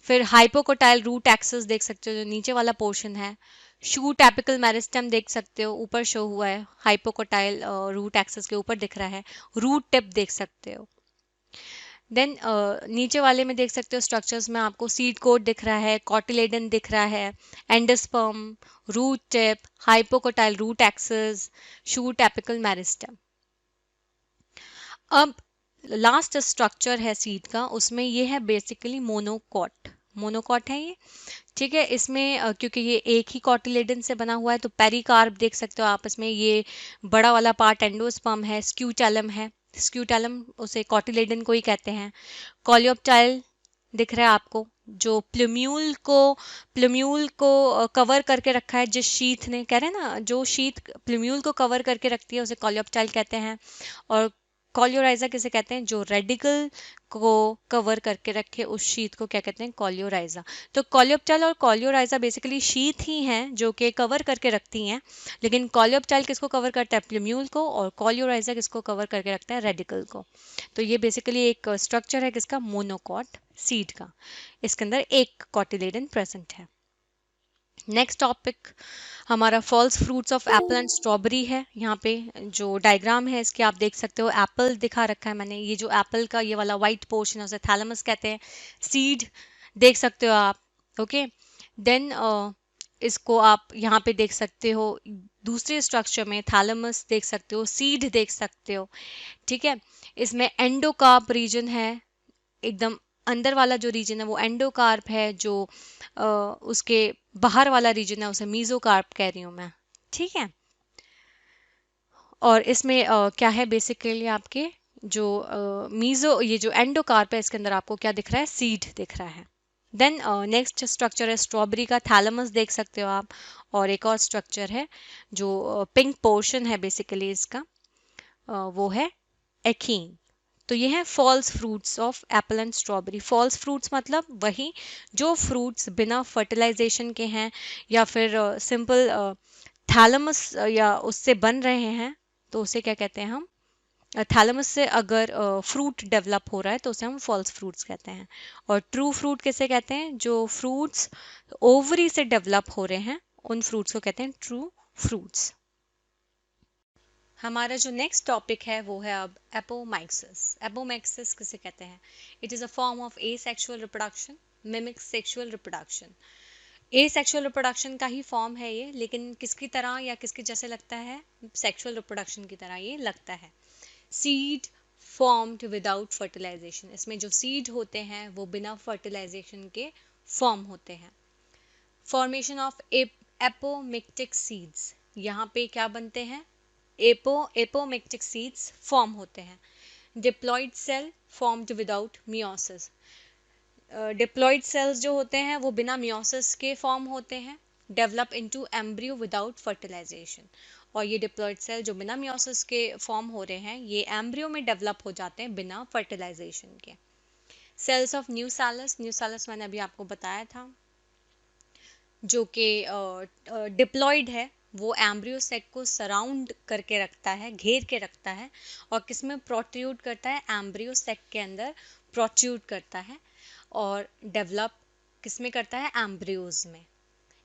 फिर हाइपोकोटाइल रूट एक्सिस देख सकते हो जो नीचे वाला पोर्शन है, शूट एपिकल मेरिस्टेम देख सकते हो, ऊपर शो हुआ है, हाइपोकोटाइल रूट एक्सिस के ऊपर दिख रहा है, रूट टिप देख सकते हो। देन नीचे वाले में देख सकते हो स्ट्रक्चर्स में आपको सीड कोट दिख रहा है, कॉटिलेडन दिख रहा है, endosperm, root tip, hypocotyl root axis, shoot apical meristem. अब लास्ट स्ट्रक्चर है सीड का, उसमें ये है बेसिकली मोनोकॉट। मोनोकॉट है ये, ठीक है। इसमें क्योंकि ये एक ही कॉटिलेडन से बना हुआ है तो पेरिकार्प देख सकते हो आप इसमें। ये बड़ा वाला पार्ट एंडोस्पर्म है, स्क्यूटेलम है, स्क्यूटेलम उसे कॉटिलेडन को ही कहते हैं। कॉलियोप्टाइल दिख रहा है आपको, जो प्लूम्यूल को कवर करके रखा है, जिस शीथ ने, कह रहे हैं ना, जो शीथ प्लूम्यूल को कवर करके रखती है उसे कॉलियोप्टाइल कहते हैं। और कॉलियोराइजा किसे कहते हैं, जो रेडिकल को कवर करके रखे उस शीथ को क्या कहते हैं, कॉलियोराइजा। तो कॉलियोप्टाइल और कॉलियोराइजा बेसिकली शीथ ही हैं जो कि कवर करके रखती हैं, लेकिन कॉलियोप्टाइल किसको कवर करता है, प्लूम्यूल को, और कॉलियोराइजा किसको कवर करके रखता है, रेडिकल को। तो ये बेसिकली एक स्ट्रक्चर है किसका, मोनोकॉट सीड का। इसके अंदर एक कॉटिलेडन प्रेजेंट है। नेक्स्ट टॉपिक हमारा false fruits of apple and strawberry है। यहाँ पे जो डायग्राम है इसके आप देख सकते हो, एप्पल दिखा रखा है मैंने, ये जो एप्पल का ये वाला वाइट पोर्शन है उसे थैलेमस कहते हैं। सीड देख सकते हो आप, ओके। देन इसको आप यहाँ पे देख सकते हो, दूसरे स्ट्रक्चर में थैलेमस देख सकते हो, सीड देख सकते हो, ठीक है। इसमें एंडोकार्प रीजन है, एकदम अंदर वाला जो रीजन है वो एंडोकार्प है, जो उसके बाहर वाला रीजन है उसे मीजोकार्प कह रही हूँ मैं, ठीक है। और इसमें क्या है बेसिकली आपके जो ये जो एंडोकार्प है इसके अंदर आपको क्या दिख रहा है, सीड दिख रहा है। देन नेक्स्ट स्ट्रक्चर है स्ट्रॉबेरी का, थैलेमस देख सकते हो आप। और एक और स्ट्रक्चर है जो पिंक पोर्शन है बेसिकली इसका, वो है एकीन। तो ये है false fruits of apple and strawberry. False fruits मतलब वही जो फ्रूट्स बिना फर्टिलाइजेशन के हैं या फिर सिंपल थैलेमस या उससे बन रहे हैं, तो उसे क्या कहते हैं हम, थैलेमस से अगर फ्रूट डेवलप हो रहा है तो उसे हम फॉल्स फ्रूट्स कहते हैं। और ट्रू फ्रूट किसे कहते हैं, जो फ्रूट्स ओवरी से डेवलप हो रहे हैं उन फ्रूट्स को कहते हैं ट्रू फ्रूट्स। हमारा जो नेक्स्ट टॉपिक है वो है अब एपोमाइक्सिस। एपोमाइक्सिस किसे कहते हैं, it is a form of asexual reproduction, mimics sexual reproduction. Asexual reproduction का ही फॉर्म है ये, लेकिन किसकी तरह या किसके जैसे लगता है, सेक्सुअल रिप्रोडक्शन की तरह ये लगता है। सीड फॉर्म्ड विदाउट फर्टिलाइजेशन, इसमें जो सीड होते हैं वो बिना फर्टिलाइजेशन के फॉर्म होते हैं। फॉर्मेशन ऑफ एपोमिक्टिक सीड्स, यहाँ पे क्या बनते हैं, एपोमिक्टिक सीड्स फॉर्म होते हैं। Diploid cell formed without meiosis, diploid cells जो होते हैं वो बिना मियोसिस के फॉर्म होते हैं। Develop into embryo without fertilization, और ये डिप्लॉइड सेल जो बिना मियोसिस के फॉर्म हो रहे हैं ये एम्ब्रियो में डेवलप हो जाते हैं बिना फर्टिलाइजेशन के। सेल्स ऑफ न्यूसैलस, न्यूसैलस मैंने अभी आपको बताया था, जो कि डिप्लॉइड है, वो एम्ब्रियो सेक को सराउंड करके रखता है, घेर के रखता है, और किसमें प्रोट्रूड करता है, एम्ब्रियो सेक के अंदर प्रोट्रूड करता है, और डेवलप किसमें करता है, एम्ब्रियोज में।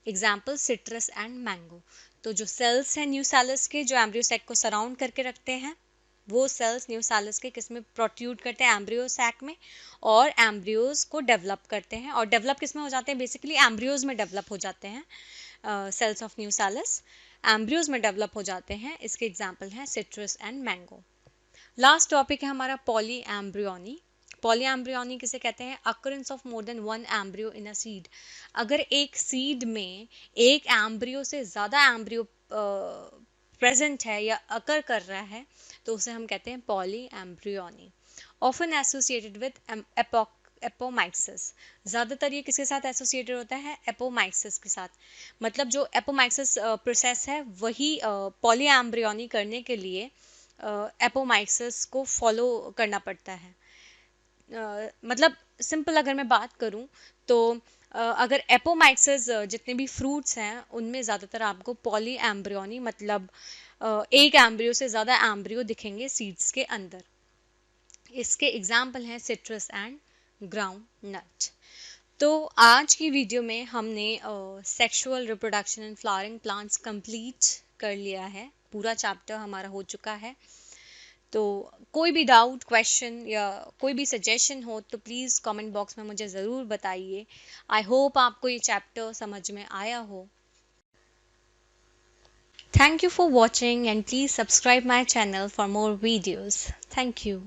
Example citrus and mango. तो जो सेल्स हैं न्यूसैलस के जो एम्ब्रियो सेक को सराउंड करके रखते हैं, वो सेल्स न्यूसैलस के किसमें प्रोट्रूड करते हैं, एम्ब्रियो सैक में, और एम्ब्रियोज को डेवलप करते हैं। और डेवलप किसमें हो जाते हैं, बेसिकली एम्ब्रियोज में डेवलप हो जाते हैं। सेल्स ऑफ न्यूसैलस एम्ब्रियोज में डेवलप हो जाते हैं, इसके एग्जाम्पल हैं citrus and mango. Last topic है हमारा पॉली एम्ब्रियोनी। पॉली एम्ब्रियोनी किसे कहते हैं, occurrence of more than one embryo in a seed. अगर एक सीड में एक एम्ब्रियो से ज़्यादा एम्ब्रियो प्रेजेंट है या अकर कर रहा है तो उसे हम कहते हैं poly embryony. Often associated with apomixis, ज़्यादातर ये किसके साथ एसोसिएटेड होता है, एपोमाइक्सिस के साथ। मतलब जो एपोमाइक्सिस प्रोसेस है वही पॉली एम्ब्रियोनी करने के लिए एपोमाइक्सिस को फॉलो करना पड़ता है। मतलब सिंपल अगर मैं बात करूं तो अगर एपोमाइक्सिस जितने भी फ्रूट्स हैं उनमें ज़्यादातर आपको पॉली एम्ब्रियोनी मतलब एक एम्ब्रियो से ज़्यादा एम्ब्रियो दिखेंगे सीड्स के अंदर। इसके एग्जाम्पल हैं सिट्रस एंड ग्राउंड नट। तो आज की वीडियो में हमने sexual reproduction and flowering plants complete कर लिया है, पूरा चैप्टर हमारा हो चुका है। तो कोई भी डाउट, क्वेश्चन या कोई भी सजेशन हो तो प्लीज़ कमेंट बॉक्स में मुझे ज़रूर बताइए। आई होप आपको ये चैप्टर समझ में आया हो। Thank you for watching and please subscribe my channel for more videos. Thank you.